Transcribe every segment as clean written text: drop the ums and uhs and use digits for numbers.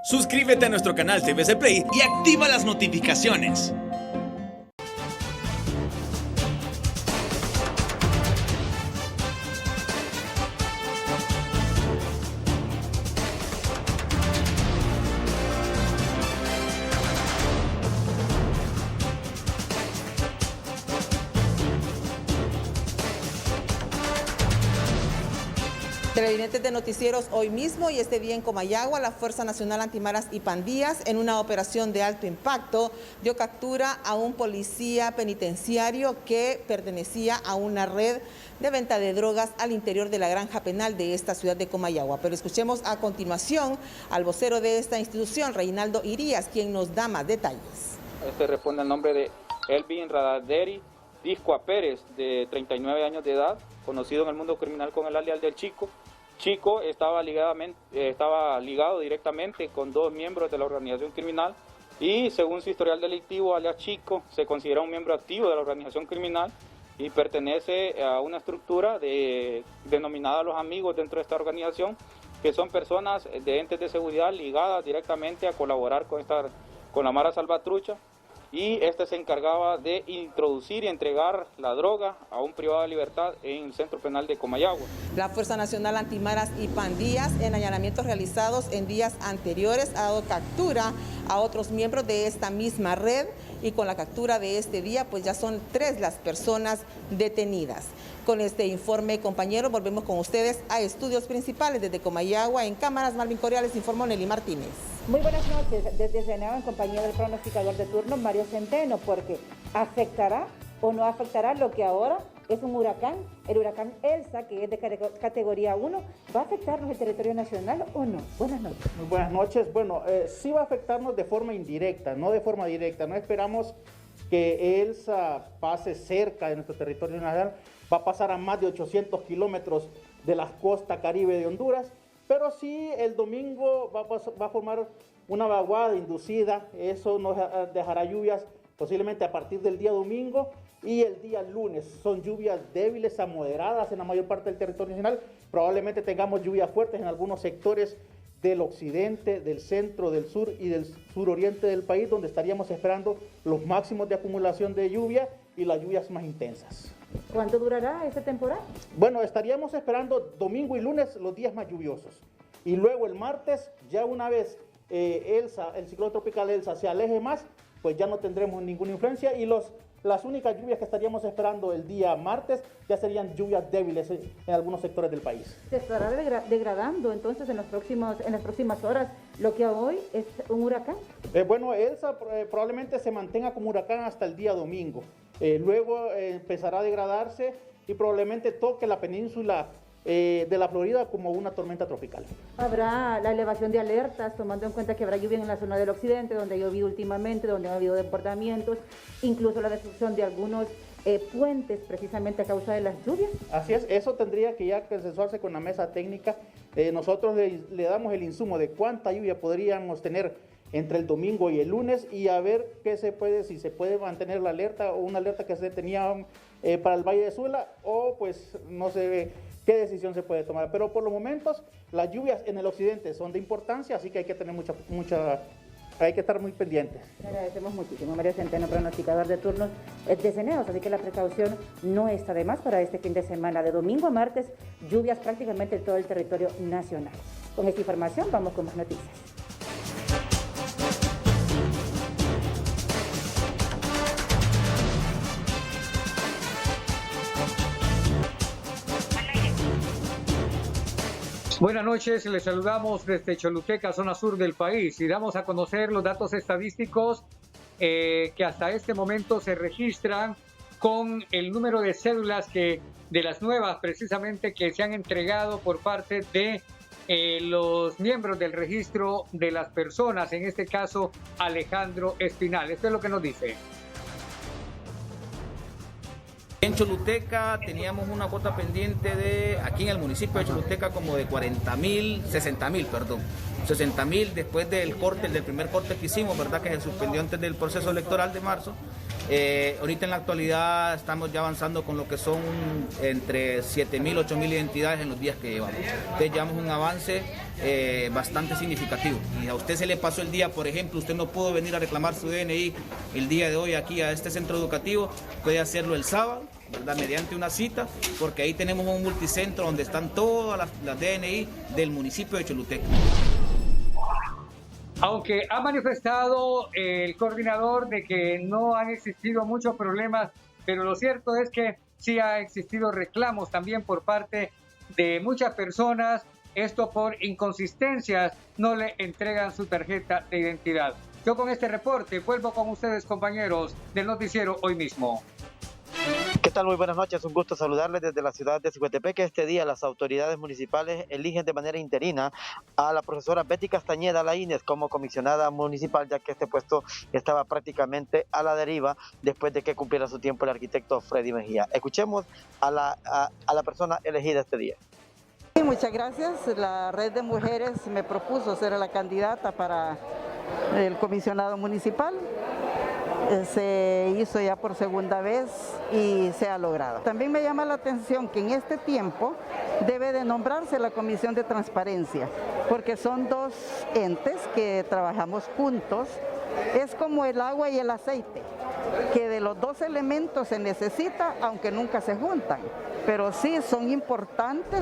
Suscríbete a nuestro canal TVC Play y activa las notificaciones. Televidentes de noticieros, hoy mismo y este día en Comayagua, la Fuerza Nacional Antimaras y Pandillas, en una operación de alto impacto, dio captura a un policía penitenciario que pertenecía a una red de venta de drogas al interior de la granja penal de esta ciudad de Comayagua. Pero escuchemos a continuación al vocero de esta institución, Reinaldo Irías, quien nos da más detalles. Este responde al nombre de Elvin Radaderi Discoa Pérez, de 39 años de edad, conocido en el mundo criminal con el alias del Chico. Chico estaba ligado directamente con dos miembros de la organización criminal y según su historial delictivo, alias Chico se considera un miembro activo de la organización criminal y pertenece a una estructura denominada Los Amigos dentro de esta organización, que son personas de entes de seguridad ligadas directamente a colaborar con la Mara Salvatrucha. Y este se encargaba de introducir y entregar la droga a un privado de libertad en el Centro Penal de Comayagua. La Fuerza Nacional Antimaras y Pandillas, en allanamientos realizados en días anteriores, ha dado captura a otros miembros de esta misma red y con la captura de este día, pues ya son 3 las personas detenidas. Con este informe, compañeros, volvemos con ustedes a estudios principales desde Comayagua. En cámaras, Malvin Correales, informó Nelly Martínez. Muy buenas noches, desde Senado en compañía del pronosticador de turno, Mario Centeno, porque ¿afectará o no afectará lo que ahora es un huracán? El huracán Elsa, que es de categoría 1, ¿va a afectarnos el territorio nacional o no? Buenas noches. Muy buenas noches. Bueno, sí va a afectarnos de forma indirecta, no de forma directa. No esperamos que Elsa pase cerca de nuestro territorio nacional. Va a pasar a más de 800 kilómetros de la costa caribe de Honduras. Pero sí, el domingo va a formar una vaguada inducida. Eso nos dejará lluvias posiblemente a partir del día domingo y el día lunes. Son lluvias débiles a moderadas en la mayor parte del territorio nacional. Probablemente tengamos lluvias fuertes en algunos sectores del occidente, del centro, del sur y del suroriente del país, donde estaríamos esperando los máximos de acumulación de lluvia y las lluvias más intensas. ¿Cuánto durará esta temporada? Bueno, estaríamos esperando domingo y lunes los días más lluviosos. Y luego el martes, ya una vez el ciclón tropical Elsa se aleje más, pues ya no tendremos ninguna influencia y las únicas lluvias que estaríamos esperando el día martes ya serían lluvias débiles en algunos sectores del país. ¿Se estará degradando entonces en las próximas horas lo que hoy es un huracán? Bueno, Elsa probablemente se mantenga como huracán hasta el día domingo. Luego empezará a degradarse y probablemente toque la península de la Florida como una tormenta tropical. ¿Habrá la elevación de alertas, tomando en cuenta que habrá lluvia en la zona del occidente, donde ha llovido últimamente, donde ha habido desbordamientos, incluso la destrucción de algunos puentes precisamente a causa de las lluvias? Así es, eso tendría que ya consensuarse con la mesa técnica. Nosotros le damos el insumo de cuánta lluvia podríamos tener entre el domingo y el lunes y a ver si se puede mantener la alerta o una alerta que se tenía para el Valle de Sula o pues no se ve qué decisión se puede tomar. Pero por los momentos las lluvias en el occidente son de importancia, así que hay que tener hay que estar muy pendientes. Le agradecemos muchísimo. Mario Centeno, pronosticador de turnos de Ceneos, así que la precaución no está de más para este fin de semana. De domingo a martes, lluvias prácticamente en todo el territorio nacional. Con esta información vamos con más noticias. Buenas noches, les saludamos desde Choluteca, zona sur del país, y damos a conocer los datos estadísticos que hasta este momento se registran con el número de cédulas de las nuevas precisamente que se han entregado por parte de los miembros del registro de las personas, en este caso Alejandro Espinal. Esto es lo que nos dice. En Choluteca teníamos una cuota pendiente aquí en el municipio de Choluteca como de 60.000 después del primer corte que hicimos, ¿verdad? Que se suspendió antes del proceso electoral de marzo. Ahorita en la actualidad estamos ya avanzando con lo que son entre 7.000, 8.000 identidades en los días que llevamos. Entonces llevamos un avance bastante significativo. Y a usted se le pasó el día, por ejemplo, usted no pudo venir a reclamar su DNI el día de hoy aquí a este centro educativo, puede hacerlo el sábado, ¿verdad? Mediante una cita, porque ahí tenemos un multicentro donde están todas las DNI del municipio de Choluteca. Aunque ha manifestado el coordinador de que no han existido muchos problemas, pero lo cierto es que sí ha existido reclamos también por parte de muchas personas. Esto por inconsistencias, no le entregan su tarjeta de identidad. Yo con este reporte vuelvo con ustedes, compañeros del noticiero Hoy Mismo. ¿Qué tal? Muy buenas noches, un gusto saludarles desde la ciudad de Siguetepeque. Este día las autoridades municipales eligen de manera interina a la profesora Betty Castañeda Laínez como comisionada municipal, ya que este puesto estaba prácticamente a la deriva después de que cumpliera su tiempo el arquitecto Freddy Mejía. Escuchemos a la persona elegida este día. Sí, muchas gracias. La Red de Mujeres me propuso ser la candidata para el comisionado municipal. Se hizo ya por segunda vez y se ha logrado. También me llama la atención que en este tiempo debe de nombrarse la Comisión de Transparencia, porque son dos entes que trabajamos juntos. Es como el agua y el aceite, que de los dos elementos se necesita, aunque nunca se juntan, pero sí son importantes.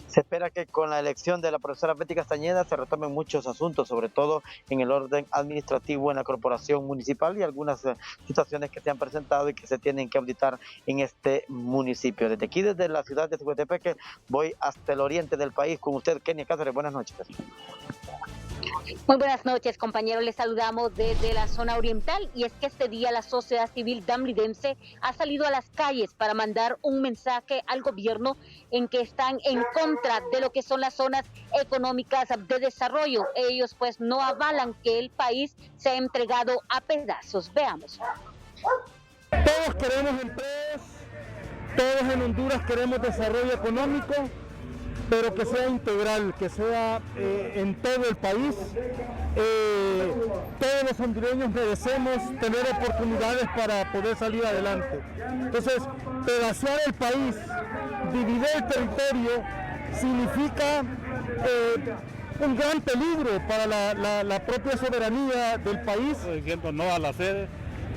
Se espera que con la elección de la profesora Betty Castañeda se retomen muchos asuntos, sobre todo en el orden administrativo en la corporación municipal y algunas situaciones que se han presentado y que se tienen que auditar en este municipio. Desde aquí, desde la ciudad de Siguetepeque, voy hasta el oriente del país con usted, Kenia Cáceres. Buenas noches. Muy buenas noches, compañeros. Les saludamos desde la zona oriental y es que este día la sociedad civil damlidense ha salido a las calles para mandar un mensaje al gobierno en que están en contra de lo que son las zonas económicas de desarrollo. Ellos pues no avalan que el país sea entregado a pedazos. Veamos. Todos queremos empleos, todos en Honduras queremos desarrollo económico, pero que sea integral, que sea en todo el país. Todos los hondureños merecemos tener oportunidades para poder salir adelante. Entonces, pedacear el país, dividir el territorio, significa un gran peligro para la propia soberanía del país. Diciendo no a la sede,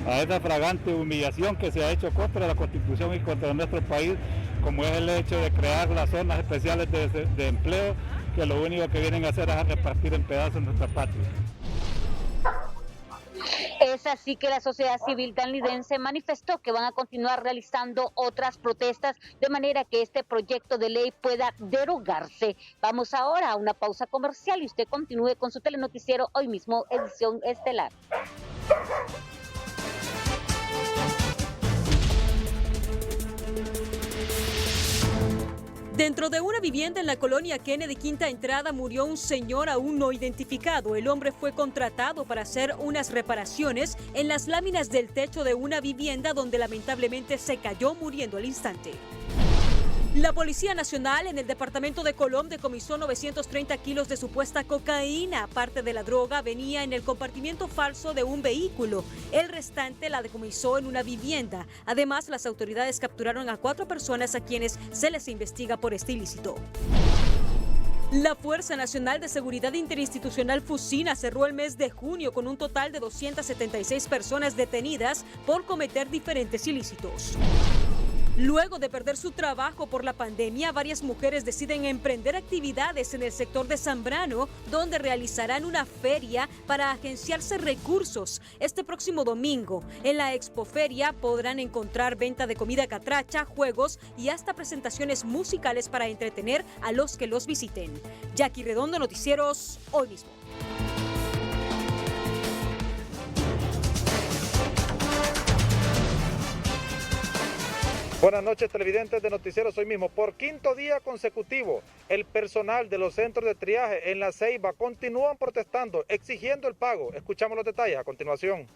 a esa fragante humillación que se ha hecho contra la Constitución y contra nuestro país, como es el hecho de crear las zonas especiales de empleo, que lo único que vienen a hacer es a repartir en pedazos nuestra patria. Es así que la sociedad civil damlidense manifestó que van a continuar realizando otras protestas de manera que este proyecto de ley pueda derogarse. Vamos ahora a una pausa comercial y usted continúe con su telenoticiero Hoy Mismo, edición estelar. Dentro de una vivienda en la colonia Kennedy Quinta Entrada murió un señor aún no identificado. El hombre fue contratado para hacer unas reparaciones en las láminas del techo de una vivienda donde lamentablemente se cayó muriendo al instante. La Policía Nacional en el departamento de Colón decomisó 930 kilos de supuesta cocaína. Parte de la droga venía en el compartimiento falso de un vehículo. El restante la decomisó en una vivienda. Además, las autoridades capturaron a 4 personas a quienes se les investiga por este ilícito. La Fuerza Nacional de Seguridad Interinstitucional Fusina cerró el mes de junio con un total de 276 personas detenidas por cometer diferentes ilícitos. Luego de perder su trabajo por la pandemia, varias mujeres deciden emprender actividades en el sector de Zambrano, donde realizarán una feria para agenciarse recursos. Este próximo domingo, en la Expoferia, podrán encontrar venta de comida catracha, juegos y hasta presentaciones musicales para entretener a los que los visiten. Jackie Redondo, Noticieros Hoy Mismo. Buenas noches, televidentes de Noticieros Hoy Mismo. Por quinto día consecutivo, el personal de los centros de triaje en La Ceiba continúan protestando, exigiendo el pago. Escuchamos los detalles a continuación.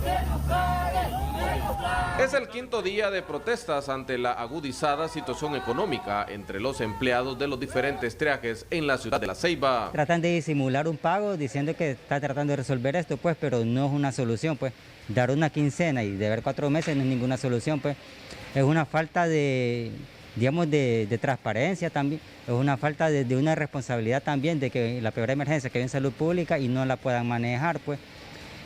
¡Que nos paguen! Es el quinto día de protestas ante la agudizada situación económica entre los empleados de los diferentes triajes en la ciudad de La Ceiba. Tratan de disimular un pago diciendo que está tratando de resolver esto, pues, pero no es una solución, pues. Dar una quincena y deber 4 meses no es ninguna solución, pues. Es una falta de, digamos, de transparencia también, es una falta de una responsabilidad también de que la peor emergencia que hay en salud pública y no la puedan manejar, pues.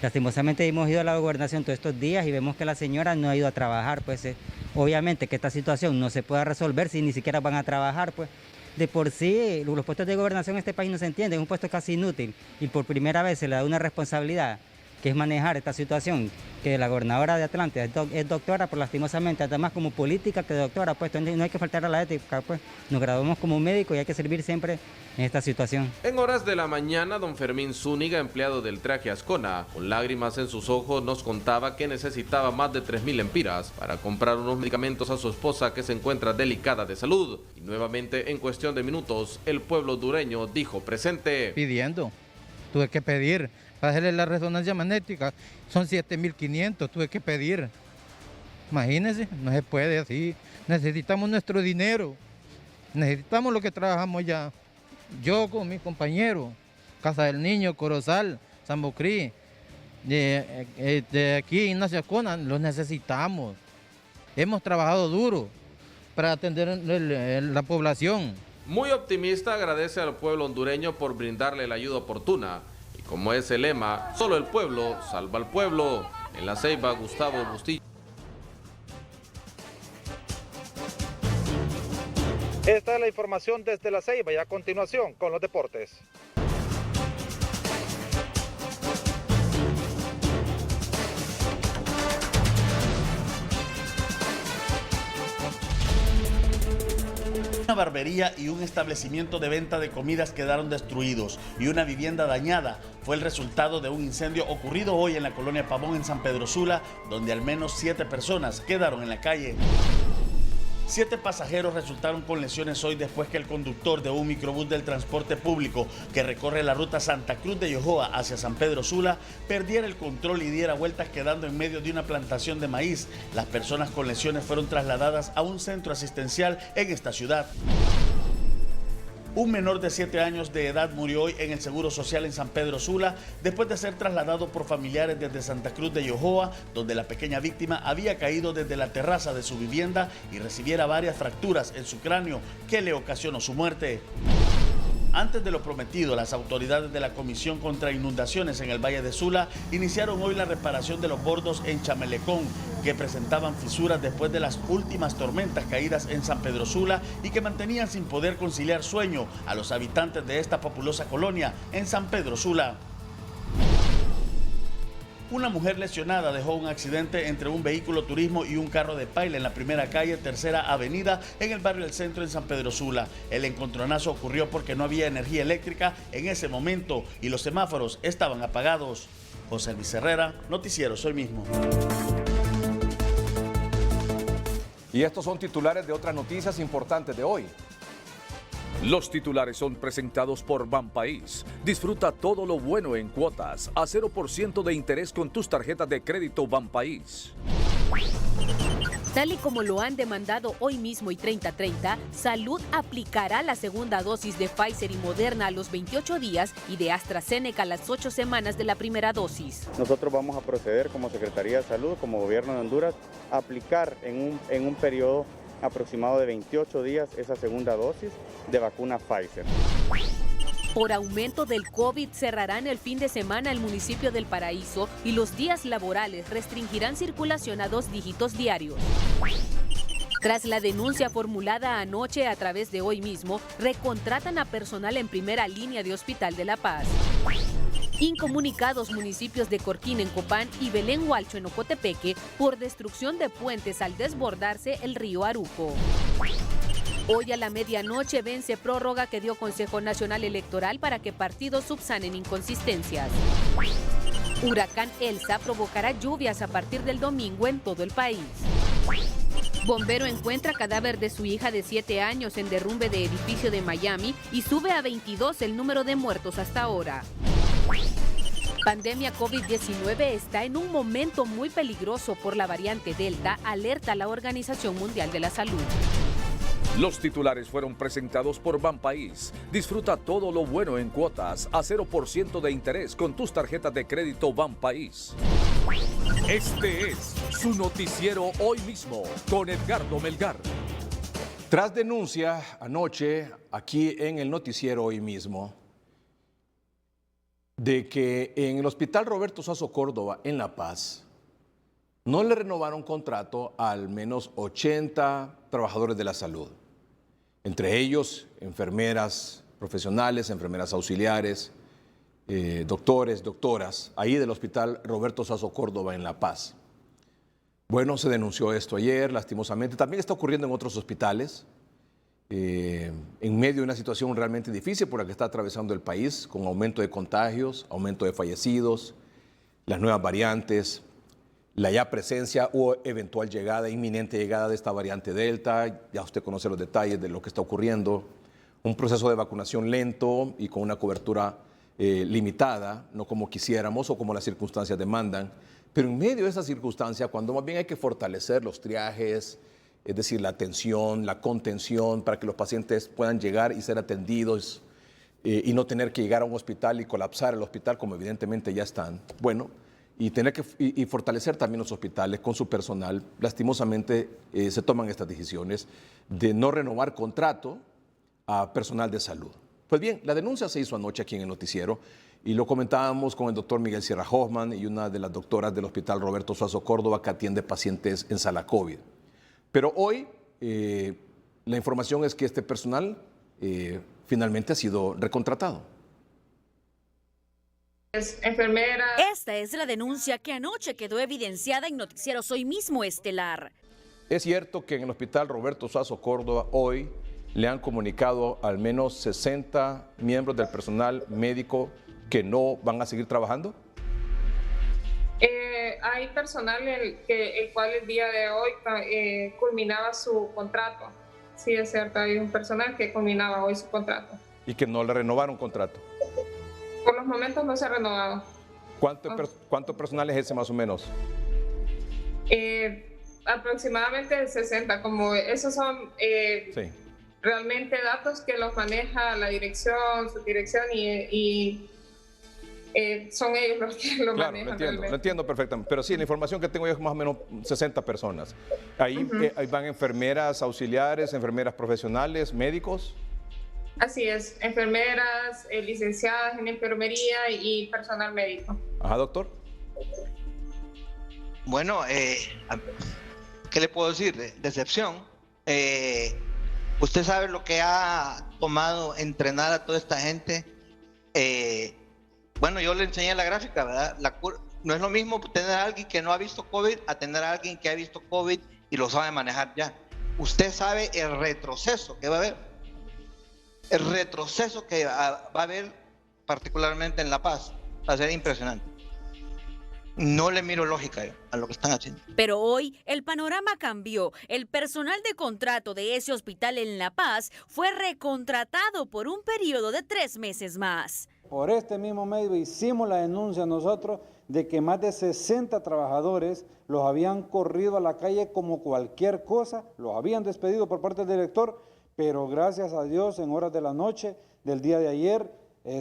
Lastimosamente hemos ido a la gobernación todos estos días y vemos que la señora no ha ido a trabajar, pues obviamente que esta situación no se pueda resolver si ni siquiera van a trabajar, pues. De por sí, los puestos de gobernación en este país no se entienden, es un puesto casi inútil y por primera vez se le da una responsabilidad que es manejar esta situación, que la gobernadora de Atlanta es doctora, pero lastimosamente, además como política que doctora, pues no hay que faltar a la ética, pues nos graduamos como médico y hay que servir siempre en esta situación. En horas de la mañana, don Fermín Zúñiga, empleado del Traje Ascona, con lágrimas en sus ojos, nos contaba que necesitaba más de 3.000 lempiras para comprar unos medicamentos a su esposa que se encuentra delicada de salud. Y nuevamente, en cuestión de minutos, el pueblo hondureño dijo presente. Pidiendo, tuve que pedir. Para hacerle la resonancia magnética son 7.500, tuve que pedir. Imagínense, no se puede así. Necesitamos nuestro dinero, necesitamos lo que trabajamos ya. Yo con mis compañeros, Casa del Niño, Corozal, San Bocrí, de aquí Ignacio Ascona, los necesitamos. Hemos trabajado duro para atender la población. Muy optimista, agradece al pueblo hondureño por brindarle la ayuda oportuna. Como es el lema, solo el pueblo salva al pueblo. En La Ceiba, Gustavo Bustillo. Esta es la información desde La Ceiba y a continuación con los deportes. Una barbería y un establecimiento de venta de comidas quedaron destruidos y una vivienda dañada fue el resultado de un incendio ocurrido hoy en la colonia Pavón en San Pedro Sula, donde al menos 7 personas quedaron en la calle. 7 pasajeros resultaron con lesiones hoy después que el conductor de un microbús del transporte público que recorre la ruta Santa Cruz de Yojoa hacia San Pedro Sula perdiera el control y diera vueltas quedando en medio de una plantación de maíz. Las personas con lesiones fueron trasladadas a un centro asistencial en esta ciudad. Un menor de 7 años de edad murió hoy en el Seguro Social en San Pedro Sula después de ser trasladado por familiares desde Santa Cruz de Yojoa, donde la pequeña víctima había caído desde la terraza de su vivienda y recibiera varias fracturas en su cráneo que le ocasionó su muerte. Antes de lo prometido, las autoridades de la Comisión contra Inundaciones en el Valle de Sula iniciaron hoy la reparación de los bordos en Chamelecón, que presentaban fisuras después de las últimas tormentas caídas en San Pedro Sula y que mantenían sin poder conciliar sueño a los habitantes de esta populosa colonia en San Pedro Sula. Una mujer lesionada dejó un accidente entre un vehículo turismo y un carro de paila en la primera calle, Tercera Avenida, en el barrio del Centro en San Pedro Sula. El encontronazo ocurrió porque no había energía eléctrica en ese momento y los semáforos estaban apagados. José Luis Herrera, Noticiero Soy Mismo. Y estos son titulares de otras noticias importantes de hoy. Los titulares son presentados por Banpaís. Disfruta todo lo bueno en cuotas a 0% de interés con tus tarjetas de crédito Banpaís. Tal y como lo han demandado hoy mismo y 30-30, Salud aplicará la segunda dosis de Pfizer y Moderna a los 28 días y de AstraZeneca a las 8 semanas de la primera dosis. Nosotros vamos a proceder como Secretaría de Salud, como Gobierno de Honduras, a aplicar en un periodo aproximado de 28 días esa segunda dosis de vacuna Pfizer. Por aumento del COVID cerrarán el fin de semana el municipio del Paraíso y los días laborales restringirán circulación a 2 dígitos diarios. Tras la denuncia formulada anoche a través de hoy mismo, recontratan a personal en primera línea de Hospital de la Paz. Incomunicados municipios de Corquín en Copán y Belén Hualcho en Ocotepeque por destrucción de puentes al desbordarse el río Aruco. Hoy a la medianoche vence prórroga que dio Consejo Nacional Electoral para que partidos subsanen inconsistencias. Huracán Elsa provocará lluvias a partir del domingo en todo el país. Bombero encuentra cadáver de su hija de 7 años en derrumbe de edificio de Miami y sube a 22 el número de muertos hasta ahora. Pandemia COVID-19 está en un momento muy peligroso por la variante Delta, alerta la Organización Mundial de la Salud. Los titulares fueron presentados por Banpaís. Disfruta todo lo bueno en cuotas a 0% de interés con tus tarjetas de crédito Banpaís. Este es su noticiero hoy mismo con Edgardo Melgar. Tras denuncia anoche aquí en el noticiero hoy mismo de que en el Hospital Roberto Suazo Córdoba en La Paz no le renovaron contrato a al menos 80 trabajadores de la salud, entre ellos enfermeras profesionales, enfermeras auxiliares, doctores, doctoras, ahí del Hospital Roberto Suazo Córdoba en La Paz. Bueno, se denunció esto ayer, lastimosamente. También está ocurriendo en otros hospitales, en medio de una situación realmente difícil por la que está atravesando el país, con aumento de contagios, aumento de fallecidos, las nuevas variantes, la ya presencia o eventual llegada, inminente llegada de esta variante Delta. Ya usted conoce los detalles de lo que está ocurriendo. Un proceso de vacunación lento y con una cobertura limitada, no como quisiéramos o como las circunstancias demandan. Pero en medio de esa circunstancia, cuando más bien hay que fortalecer los triajes, es decir, la atención, la contención, para que los pacientes puedan llegar y ser atendidos y no tener que llegar a un hospital y colapsar el hospital, como evidentemente ya están. Bueno, y tener que fortalecer también los hospitales con su personal. Lastimosamente se toman estas decisiones de no renovar contrato a personal de salud. Pues bien, la denuncia se hizo anoche aquí en el noticiero y lo comentábamos con el doctor Miguel Sierra Hoffman y una de las doctoras del Hospital Roberto Suazo Córdoba que atiende pacientes en sala COVID. Pero hoy la información es que este personal finalmente ha sido recontratado. Enfermera. Esta es la denuncia que anoche quedó evidenciada en Noticieros Hoy Mismo Estelar. Es cierto que en el Hospital Roberto Suazo Córdoba hoy le han comunicado al menos 60 miembros del personal médico que no van a seguir trabajando. Hay personal el cual el día de hoy culminaba su contrato. Sí, es cierto, hay un personal que culminaba hoy su contrato. Y que no le renovaron contrato. Por los momentos no se ha renovado. ¿Cuánto personal es ese más o menos? Aproximadamente 60, como esos son realmente datos que los maneja la dirección, su dirección y son ellos los que lo manejan. Lo entiendo perfectamente, pero sí, la información que tengo yo es más o menos 60 personas. Ahí van enfermeras auxiliares, enfermeras profesionales, médicos. Así es, enfermeras, licenciadas en enfermería y personal médico. Ajá, doctor. Bueno, ¿qué le puedo decir? Decepción. Usted sabe lo que ha tomado entrenar a toda esta gente. Bueno, yo le enseñé la gráfica, ¿verdad? No es lo mismo tener a alguien que no ha visto COVID a tener a alguien que ha visto COVID y lo sabe manejar ya. Usted sabe el retroceso que va a haber. El retroceso que va a haber particularmente en La Paz va a ser impresionante. No le miro lógica a lo que están haciendo. Pero hoy el panorama cambió. El personal de contrato de ese hospital en La Paz fue recontratado por un periodo de 3 meses más. Por este mismo medio hicimos la denuncia nosotros de que más de 60 trabajadores los habían corrido a la calle como cualquier cosa, los habían despedido por parte del director, pero gracias a Dios en horas de la noche del día de ayer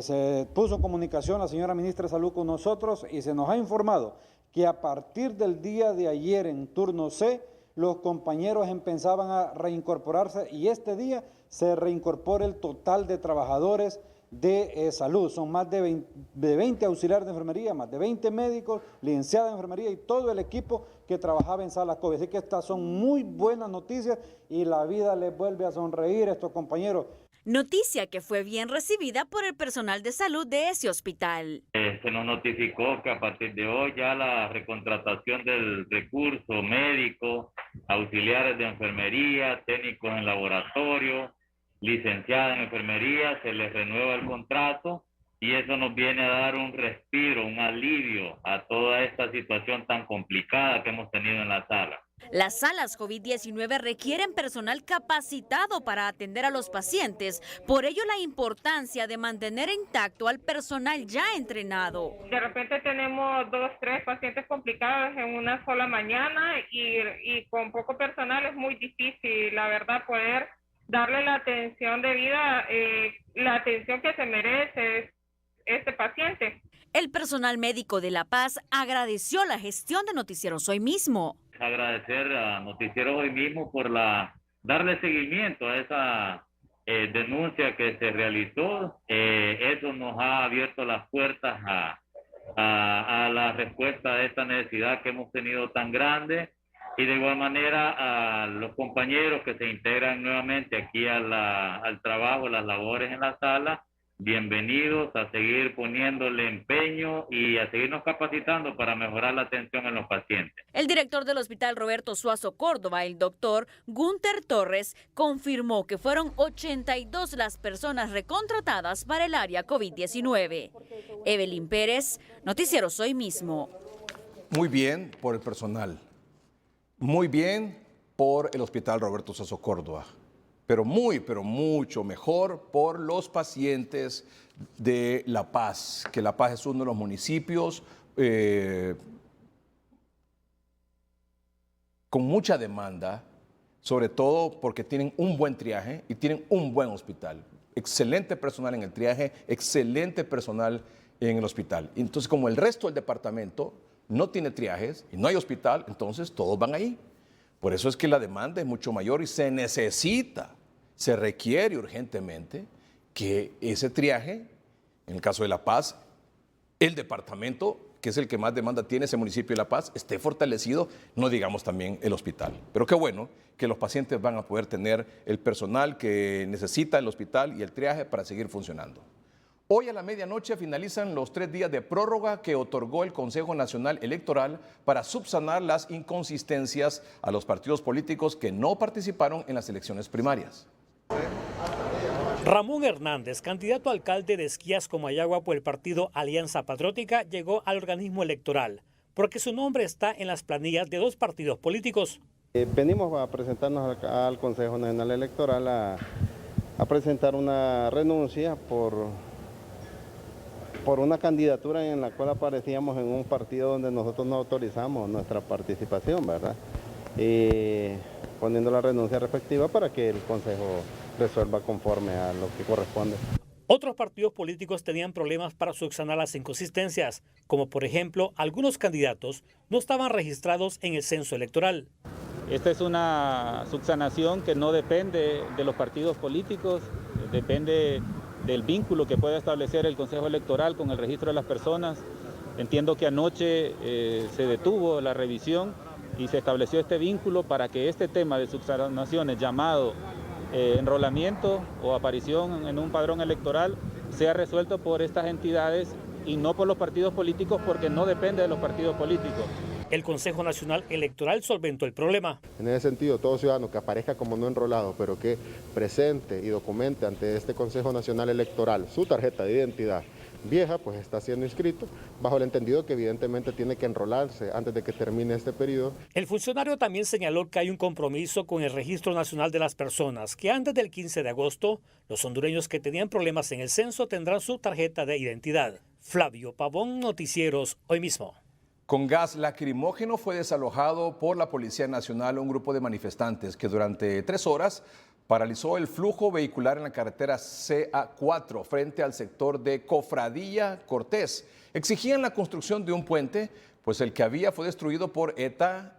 se puso comunicación la señora ministra de Salud con nosotros y se nos ha informado que a partir del día de ayer en turno C, los compañeros empezaban a reincorporarse y este día se reincorpora el total de trabajadores de salud. Son más de 20 auxiliares de enfermería, más de 20 médicos, licenciados en enfermería y todo el equipo que trabajaba en sala COVID. Así que estas son muy buenas noticias y la vida les vuelve a sonreír a estos compañeros. Noticia que fue bien recibida por el personal de salud de ese hospital. Se nos notificó que a partir de hoy ya la recontratación del recurso médico, auxiliares de enfermería, técnicos en laboratorio, licenciada en enfermería, se les renueva el contrato y eso nos viene a dar un respiro, un alivio a toda esta situación tan complicada que hemos tenido en la sala. Las salas COVID-19 requieren personal capacitado para atender a los pacientes, por ello la importancia de mantener intacto al personal ya entrenado. De repente tenemos 2, 3 pacientes complicados en una sola mañana y con poco personal es muy difícil, la verdad, poder darle la atención debida, la atención que se merece este paciente. El personal médico de La Paz agradeció la gestión de Noticieros Hoy Mismo. Agradecer a Noticieros Hoy Mismo por darle seguimiento a esa denuncia que se realizó. Eso nos ha abierto las puertas a la respuesta a esta necesidad que hemos tenido tan grande, y de igual manera a los compañeros que se integran nuevamente aquí al trabajo, las labores en la sala. Bienvenidos a seguir poniéndole empeño y a seguirnos capacitando para mejorar la atención en los pacientes. El director del Hospital Roberto Suazo Córdoba, el doctor Gunter Torres, confirmó que fueron 82 las personas recontratadas para el área COVID-19. Evelyn Pérez, Noticieros Hoy Mismo. Muy bien por el personal, muy bien por el Hospital Roberto Suazo Córdoba. Pero mucho mejor por los pacientes de La Paz, que La Paz es uno de los municipios con mucha demanda, sobre todo porque tienen un buen triaje y tienen un buen hospital. Excelente personal en el triaje, excelente personal en el hospital. Entonces, como el resto del departamento no tiene triajes y no hay hospital, entonces todos van ahí. Por eso es que la demanda es mucho mayor y se requiere urgentemente que ese triaje, en el caso de La Paz, el departamento, que es el que más demanda tiene ese municipio de La Paz, esté fortalecido, no digamos también el hospital. Pero qué bueno que los pacientes van a poder tener el personal que necesita el hospital y el triaje para seguir funcionando. Hoy a la medianoche finalizan los 3 días de prórroga que otorgó el Consejo Nacional Electoral para subsanar las inconsistencias a los partidos políticos que no participaron en las elecciones primarias. Ramón Hernández, candidato a alcalde de Esquías, Comayagua por el partido Alianza Patriótica, llegó al organismo electoral porque su nombre está en las planillas de 2 partidos políticos. Venimos a presentarnos al Consejo Nacional Electoral a presentar una renuncia por una candidatura en la cual aparecíamos en un partido donde nosotros no autorizamos nuestra participación, ¿verdad? Poniendo la renuncia respectiva para que el Consejo resuelva conforme a lo que corresponde. Otros partidos políticos tenían problemas para subsanar las inconsistencias, como por ejemplo, algunos candidatos no estaban registrados en el censo electoral. Esta es una subsanación que no depende de los partidos políticos, depende del vínculo que pueda establecer el Consejo Electoral con el registro de las personas. Entiendo que anoche se detuvo la revisión y se estableció este vínculo para que este tema de subsanaciones llamado enrolamiento o aparición en un padrón electoral sea resuelto por estas entidades y no por los partidos políticos, porque no depende de los partidos políticos. El Consejo Nacional Electoral solventó el problema. En ese sentido, todo ciudadano que aparezca como no enrolado, pero que presente y documente ante este Consejo Nacional Electoral su tarjeta de identidad vieja, pues está siendo inscrito, bajo el entendido que evidentemente tiene que enrolarse antes de que termine este periodo. El funcionario también señaló que hay un compromiso con el Registro Nacional de las Personas, que antes del 15 de agosto, los hondureños que tenían problemas en el censo tendrán su tarjeta de identidad. Flavio Pavón, Noticieros Hoy Mismo. Con gas lacrimógeno fue desalojado por la Policía Nacional un grupo de manifestantes que durante 3 horas paralizó el flujo vehicular en la carretera CA4 frente al sector de Cofradía Cortés. Exigían la construcción de un puente, pues el que había fue destruido por ETA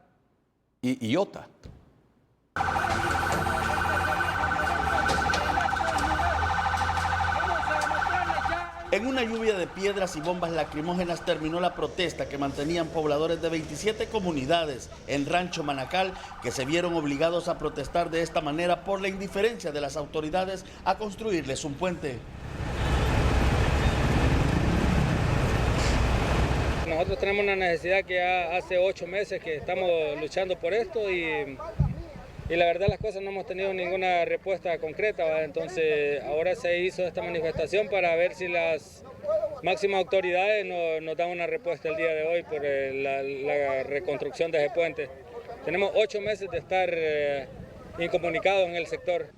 y IOTA. En una lluvia de piedras y bombas lacrimógenas terminó la protesta que mantenían pobladores de 27 comunidades en Rancho Manacal, que se vieron obligados a protestar de esta manera por la indiferencia de las autoridades a construirles un puente. Nosotros tenemos una necesidad que ya hace 8 meses que estamos luchando por esto y la verdad las cosas no hemos tenido ninguna respuesta concreta, ¿verdad? Entonces ahora se hizo esta manifestación para ver si las máximas autoridades nos dan una respuesta el día de hoy por la reconstrucción de ese puente. tenemos 8 meses de estar incomunicados en el sector.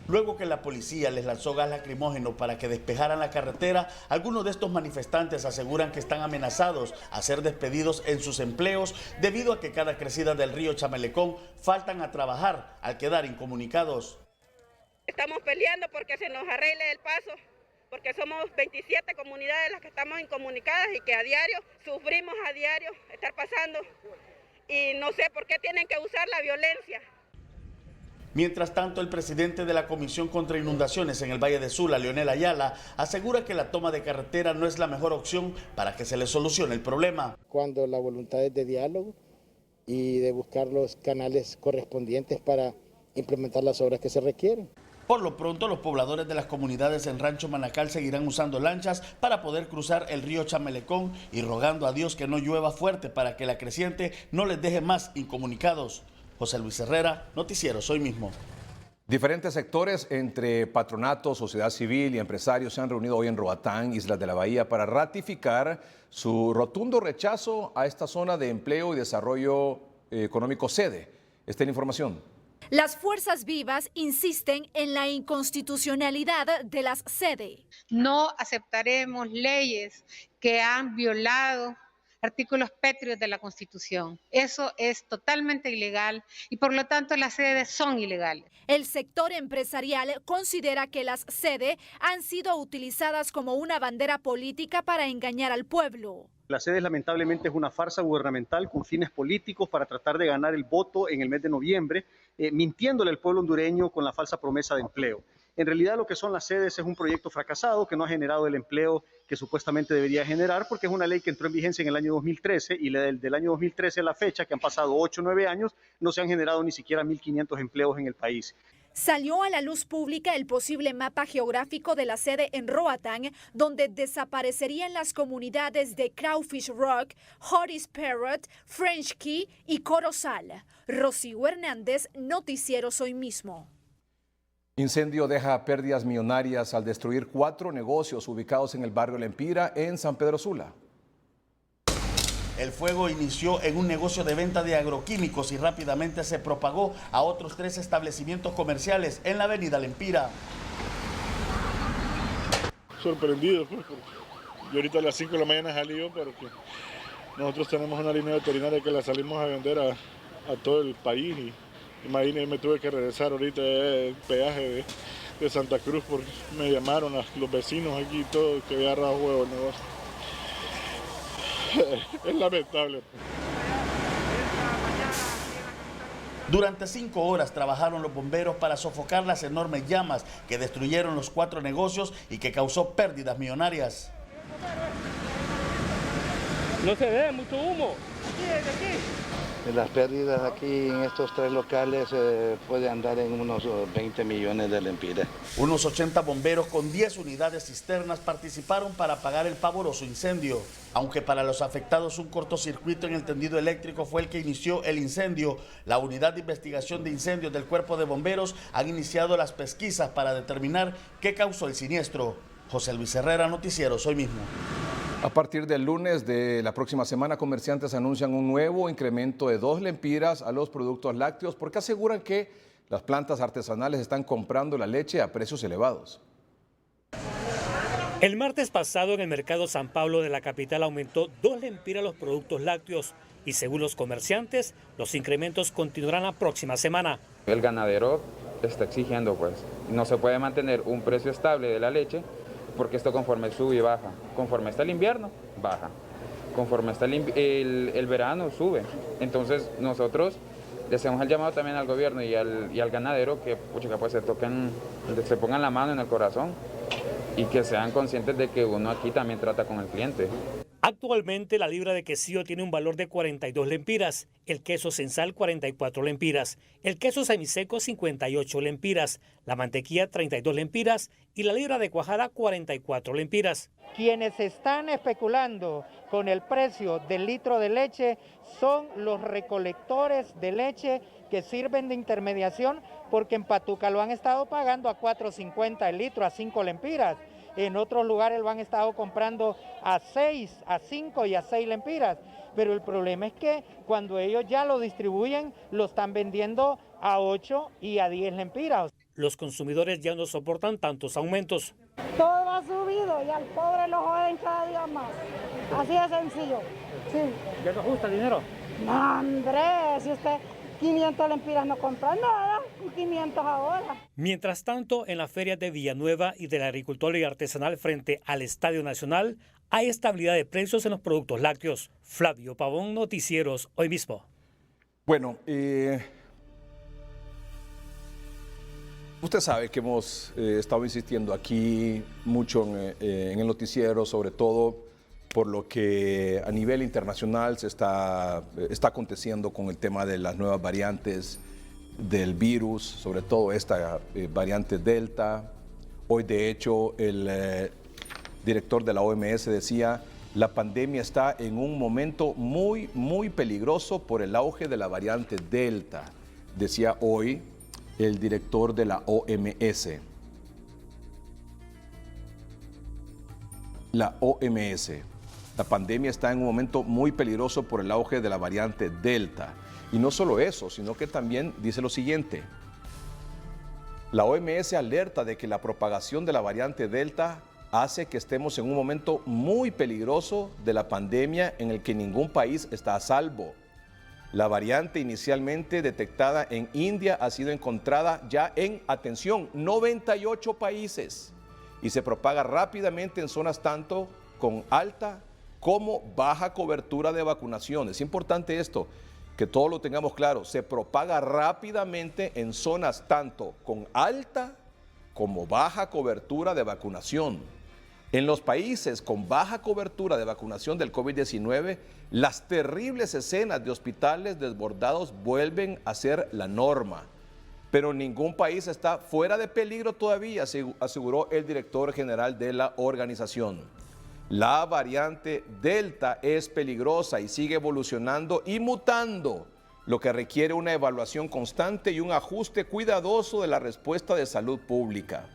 Luego que la policía les lanzó gas lacrimógeno para que despejaran la carretera, algunos de estos manifestantes aseguran que están amenazados a ser despedidos en sus empleos debido a que cada crecida del río Chamelecón faltan a trabajar al quedar incomunicados. Estamos peleando porque se nos arregle el paso, porque somos 27 comunidades las que estamos incomunicadas y que a diario sufrimos estar pasando y no sé por qué tienen que usar la violencia. Mientras tanto, el presidente de la Comisión contra Inundaciones en el Valle de Sula, Leonel Ayala, asegura que la toma de carretera no es la mejor opción para que se le solucione el problema. Cuando la voluntad es de diálogo y de buscar los canales correspondientes para implementar las obras que se requieren. Por lo pronto, los pobladores de las comunidades en Rancho Manacal seguirán usando lanchas para poder cruzar el río Chamelecón y rogando a Dios que no llueva fuerte para que la creciente no les deje más incomunicados. José Luis Herrera, Noticiero Soy Mismo. Diferentes sectores entre patronato, sociedad civil y empresarios se han reunido hoy en Roatán, Islas de la Bahía, para ratificar su rotundo rechazo a esta zona de empleo y desarrollo económico sede. Esta es la información. Las fuerzas vivas insisten en la inconstitucionalidad de las sede. No aceptaremos leyes que han violado artículos pétreos de la Constitución. Eso es totalmente ilegal y por lo tanto las sedes son ilegales. El sector empresarial considera que las sedes han sido utilizadas como una bandera política para engañar al pueblo. La sede lamentablemente es una farsa gubernamental con fines políticos para tratar de ganar el voto en el mes de noviembre, mintiéndole al pueblo hondureño con la falsa promesa de empleo. En realidad lo que son las sedes es un proyecto fracasado que no ha generado el empleo que supuestamente debería generar porque es una ley que entró en vigencia en el año 2013 y del año 2013 a la fecha, que han pasado 8 o 9 años, no se han generado ni siquiera 1.500 empleos en el país. Salió a la luz pública el posible mapa geográfico de la sede en Roatán, donde desaparecerían las comunidades de Crawfish Rock, Horace Parrot, French Key y Corozal. Rocío Hernández, Noticiero Soy Mismo. Incendio deja pérdidas millonarias al destruir 4 negocios ubicados en el barrio Lempira, en San Pedro Sula. El fuego inició en un negocio de venta de agroquímicos y rápidamente se propagó a otros 3 establecimientos comerciales en la avenida Lempira. Sorprendido, pues, yo ahorita a las 5 de la mañana salí yo, pero que nosotros tenemos una línea veterinaria que la salimos a vender a todo el país y imagínense, me tuve que regresar ahorita el peaje de Santa Cruz porque me llamaron los vecinos aquí y todo, que había agarrado huevo el negocio. Es lamentable. Durante 5 horas trabajaron los bomberos para sofocar las enormes llamas que destruyeron los 4 negocios y que causó pérdidas millonarias. No se ve mucho humo. Las pérdidas aquí en estos 3 locales puede andar en unos 20 millones de lempiras. Unos 80 bomberos con 10 unidades cisternas participaron para apagar el pavoroso incendio. Aunque para los afectados un cortocircuito en el tendido eléctrico fue el que inició el incendio, la Unidad de Investigación de Incendios del Cuerpo de Bomberos han iniciado las pesquisas para determinar qué causó el siniestro. José Luis Herrera, Noticiero Soy Mismo. A partir del lunes de la próxima semana, comerciantes anuncian un nuevo incremento de 2 lempiras a los productos lácteos porque aseguran que las plantas artesanales están comprando la leche a precios elevados. El martes pasado en el mercado San Pablo de la capital aumentó 2 lempiras los productos lácteos y según los comerciantes, los incrementos continuarán la próxima semana. El ganadero está exigiendo, no se puede mantener un precio estable de la leche porque esto conforme sube y baja. Conforme está el invierno, baja. Conforme está el verano, sube. Entonces nosotros le hacemos el llamado también al gobierno y al ganadero que se pongan la mano en el corazón y que sean conscientes de que uno aquí también trata con el cliente. Actualmente la libra de quesillo tiene un valor de 42 lempiras, el queso censal 44 lempiras, el queso semiseco 58 lempiras, la mantequilla 32 lempiras y la libra de cuajada 44 lempiras. Quienes están especulando con el precio del litro de leche son los recolectores de leche que sirven de intermediación porque en Patuca lo han estado pagando a 4.50 el litro, a 5 lempiras. en otros lugares lo han estado comprando a 6, a 5 y a 6 lempiras. Pero el problema es que cuando ellos ya lo distribuyen, lo están vendiendo a 8 y a 10 lempiras. Los consumidores ya no soportan tantos aumentos. Todo ha subido y al pobre lo joden cada día más. Así de sencillo. Sí. ¿Ya no gusta el dinero? No, hombre, si usted 500 lempiras no compra nada, 500 ahora. Mientras tanto, en la feria de Villanueva y del agricultor y artesanal frente al Estadio Nacional, hay estabilidad de precios en los productos lácteos. Flavio Pavón, Noticieros, Hoy Mismo. Bueno, usted sabe que hemos estado insistiendo aquí mucho en el noticiero, sobre todo por lo que a nivel internacional se está aconteciendo con el tema de las nuevas variantes del virus, sobre todo esta variante Delta. Hoy, de hecho, el director de la OMS decía: la pandemia está en un momento muy, muy peligroso por el auge de la variante Delta, decía hoy el director de la OMS. La OMS. La pandemia está en un momento muy peligroso por el auge de la variante Delta. Y no solo eso, sino que también dice lo siguiente. La OMS alerta de que la propagación de la variante Delta hace que estemos en un momento muy peligroso de la pandemia en el que ningún país está a salvo. La variante inicialmente detectada en India ha sido encontrada ya en, atención, 98 países y se propaga rápidamente en zonas tanto con alta como baja cobertura de vacunación. Es importante esto, que todos lo tengamos claro. Se propaga rápidamente en zonas tanto con alta como baja cobertura de vacunación. En los países con baja cobertura de vacunación del COVID-19, las terribles escenas de hospitales desbordados vuelven a ser la norma. Pero ningún país está fuera de peligro todavía, aseguró el director general de la organización. La variante Delta es peligrosa y sigue evolucionando y mutando, lo que requiere una evaluación constante y un ajuste cuidadoso de la respuesta de salud pública.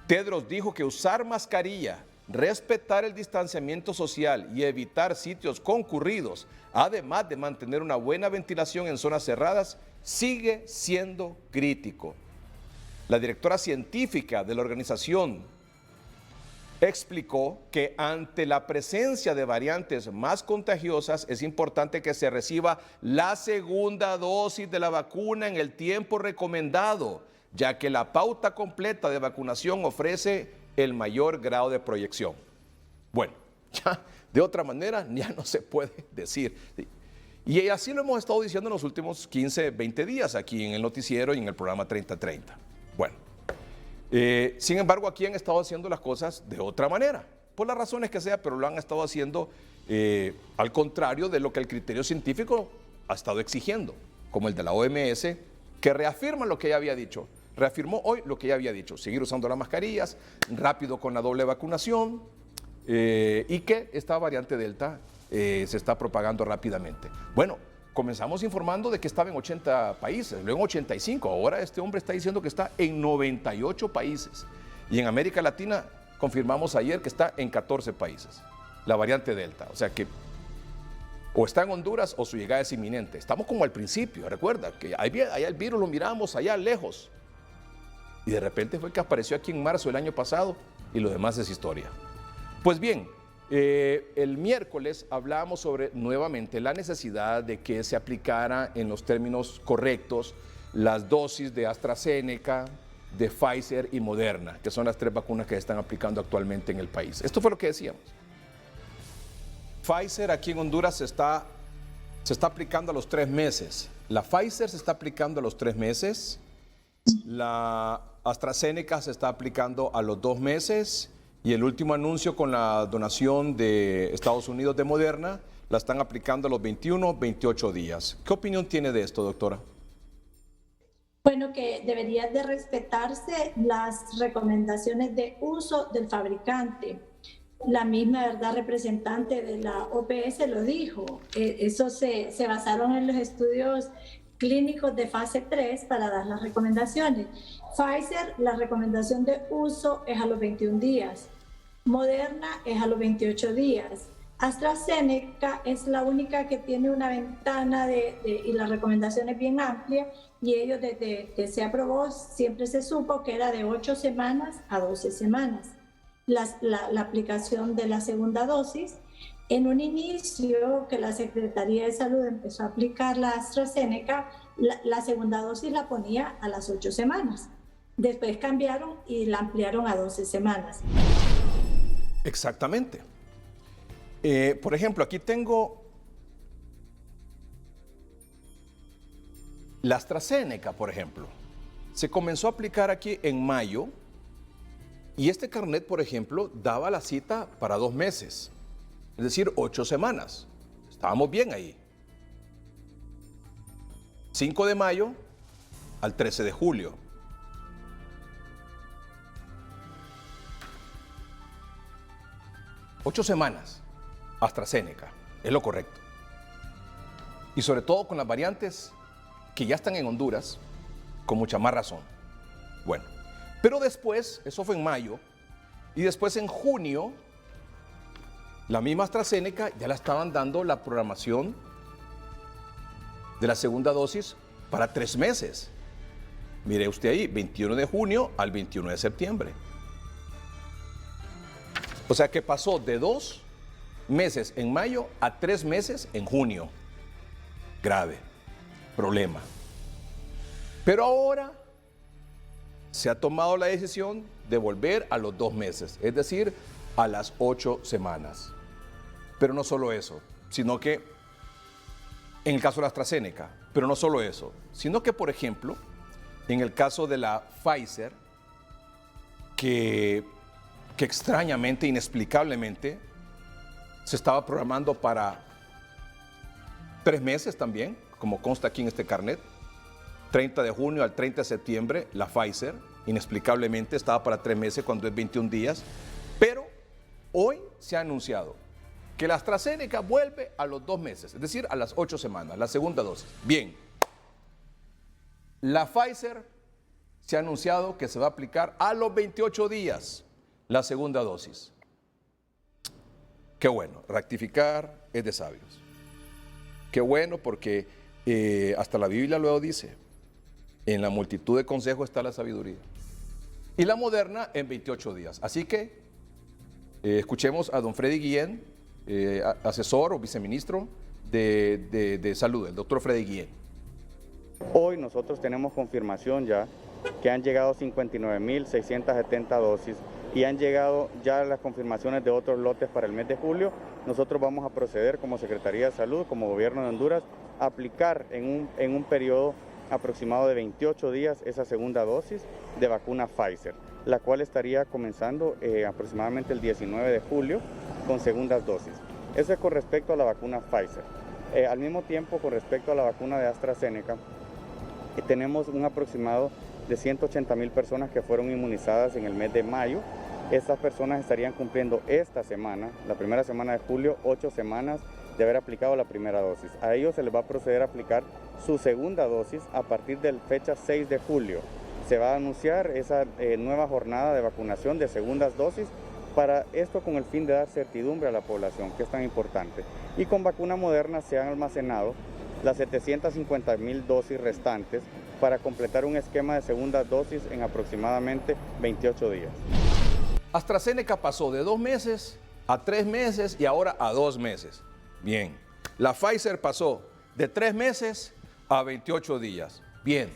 Tedros dijo que usar mascarilla, respetar el distanciamiento social y evitar sitios concurridos, además de mantener una buena ventilación en zonas cerradas, sigue siendo crítico. La directora científica de la organización explicó que ante la presencia de variantes más contagiosas es importante que se reciba la segunda dosis de la vacuna en el tiempo recomendado, ya que la pauta completa de vacunación ofrece el mayor grado de proyección. Bueno, ya de otra manera ya no se puede decir. Y así lo hemos estado diciendo en los últimos 15, 20 días aquí en el noticiero y en el programa 3030. Bueno, sin embargo, aquí han estado haciendo las cosas de otra manera, por las razones que sea, pero lo han estado haciendo al contrario de lo que el criterio científico ha estado exigiendo, como el de la OMS, que reafirma lo que ya había dicho. Reafirmó hoy lo que ya había dicho, seguir usando las mascarillas, rápido con la doble vacunación y que esta variante Delta se está propagando rápidamente. Bueno, comenzamos informando de que estaba en 80 países, luego en 85, ahora este hombre está diciendo que está en 98 países. Y en América Latina confirmamos ayer que está en 14 países, la variante Delta. O sea que o está en Honduras o su llegada es inminente. Estamos como al principio, recuerda que allá el virus lo miramos allá lejos. Y de repente fue que apareció aquí en marzo del año pasado y lo demás es historia. Pues bien, el miércoles hablábamos sobre nuevamente la necesidad de que se aplicara en los términos correctos las dosis de AstraZeneca, de Pfizer y Moderna, que son las 3 vacunas que se están aplicando actualmente en el país. Esto fue lo que decíamos. Pfizer aquí en Honduras se está aplicando a los 3 meses. La Pfizer se está aplicando a los 3 meses. La AstraZeneca se está aplicando a los 2 meses. Y el último anuncio con la donación de Estados Unidos de Moderna la están aplicando a los 21, 28 días. ¿Qué opinión tiene de esto, doctora? Bueno, que debería de respetarse las recomendaciones de uso del fabricante. La misma, ¿verdad?, representante de la OPS lo dijo. Eso se basaron en los estudios clínicos de fase 3 para dar las recomendaciones. Pfizer, la recomendación de uso es a los 21 días. Moderna es a los 28 días. AstraZeneca es la única que tiene una ventana y la recomendación es bien amplia, y ellos desde que se aprobó siempre se supo que era de 8 semanas a 12 semanas. La aplicación de la segunda dosis. En un inicio que la Secretaría de Salud empezó a aplicar la AstraZeneca, la segunda dosis la ponía a las 8 semanas. Después cambiaron y la ampliaron a 12 semanas. Exactamente. Por ejemplo, aquí tengo la AstraZeneca, por ejemplo. Se comenzó a aplicar aquí en mayo y este carnet, por ejemplo, daba la cita para 2 meses, es decir, 8 semanas. Estábamos bien ahí. 5 de mayo al 13 de julio. Ocho semanas. AstraZeneca, es lo correcto. Y sobre todo con las variantes que ya están en Honduras, con mucha más razón. Bueno, pero después, eso fue en mayo, y después en junio, la misma AstraZeneca ya la estaban dando la programación de la segunda dosis para 3 meses. Mire usted ahí, 21 de junio al 21 de septiembre. O sea que pasó de 2 meses en mayo a 3 meses en junio. Grave problema. Pero ahora se ha tomado la decisión de volver a los 2 meses, es decir, a las 8 semanas. Pero no solo eso, sino que en el caso de la AstraZeneca, pero no solo eso, sino que, por ejemplo, en el caso de la Pfizer, que extrañamente, inexplicablemente, se estaba programando para 3 meses también, como consta aquí en este carnet. 30 de junio al 30 de septiembre, la Pfizer, inexplicablemente, estaba para 3 meses cuando es 21 días. Pero hoy se ha anunciado que la AstraZeneca vuelve a los 2 meses, es decir, a las 8 semanas, la segunda dosis. Bien, la Pfizer se ha anunciado que se va a aplicar a los 28 días la segunda dosis. Qué bueno, rectificar es de sabios. Qué bueno, porque hasta la Biblia luego dice, en la multitud de consejos está la sabiduría. Y la Moderna en 28 días. Así que escuchemos a don Freddy Guillén, asesor o viceministro de Salud, el doctor Freddy Guillén. Hoy nosotros tenemos confirmación ya que han llegado 59.670 dosis y han llegado ya las confirmaciones de otros lotes para el mes de julio. Nosotros vamos a proceder como Secretaría de Salud, como Gobierno de Honduras, a aplicar en un periodo aproximado de 28 días esa segunda dosis de vacuna Pfizer, la cual estaría comenzando aproximadamente el 19 de julio con segundas dosis. Eso es con respecto a la vacuna Pfizer. Al mismo tiempo, con respecto a la vacuna de AstraZeneca, tenemos un aproximado de 180.000 personas que fueron inmunizadas en el mes de mayo. Estas personas estarían cumpliendo esta semana, la primera semana de julio, 8 semanas de haber aplicado la primera dosis. A ellos se les va a proceder a aplicar su segunda dosis a partir de la fecha 6 de julio. Se va a anunciar esa nueva jornada de vacunación de segundas dosis, para esto con el fin de dar certidumbre a la población, que es tan importante. Y con vacuna Moderna se han almacenado las 750.000 dosis restantes para completar un esquema de segundas dosis en aproximadamente 28 días. AstraZeneca pasó de 2 meses a 3 meses y ahora a 2 meses. Bien. La Pfizer pasó de 3 meses a 28 días. Bien.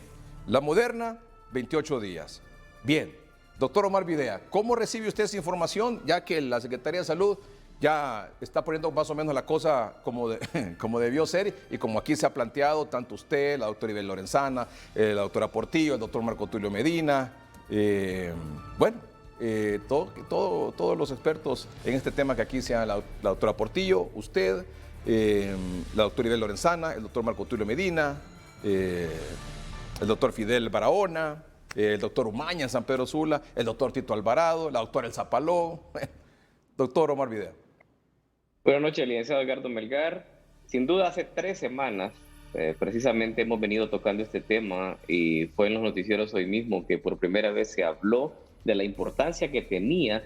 La Moderna, 28 días. Bien. Doctor Omar Videa, ¿cómo recibe usted esa información? Ya que la Secretaría de Salud ya está poniendo más o menos la cosa como debió ser y como aquí se ha planteado, tanto usted, la doctora Ibel Lorenzana, la doctora Portillo, el doctor Marco Tulio Medina, todos los expertos en este tema que aquí sean la doctora Portillo, usted, la doctora Ibel Lorenzana, el doctor Marco Tulio Medina, el doctor Fidel Barahona, el doctor Umaña en San Pedro Sula, el doctor Tito Alvarado, la doctora Elsa Paló. Doctor Omar Videa. Buenas noches, licenciado Edgardo Melgar. Sin duda, hace 3 semanas precisamente hemos venido tocando este tema y fue en los noticieros hoy mismo que por primera vez se habló de la importancia que tenía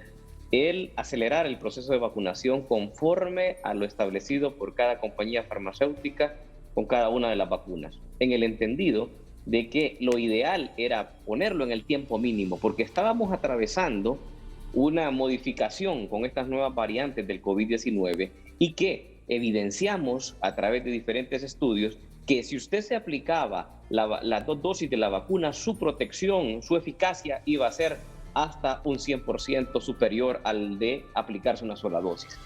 el acelerar el proceso de vacunación conforme a lo establecido por cada compañía farmacéutica con cada una de las vacunas, en el entendido de que lo ideal era ponerlo en el tiempo mínimo, porque estábamos atravesando una modificación con estas nuevas variantes del COVID-19 y que evidenciamos a través de diferentes estudios que si usted se aplicaba las 2 dosis de la vacuna, su protección, su eficacia iba a ser hasta un 100% superior al de aplicarse una sola dosis.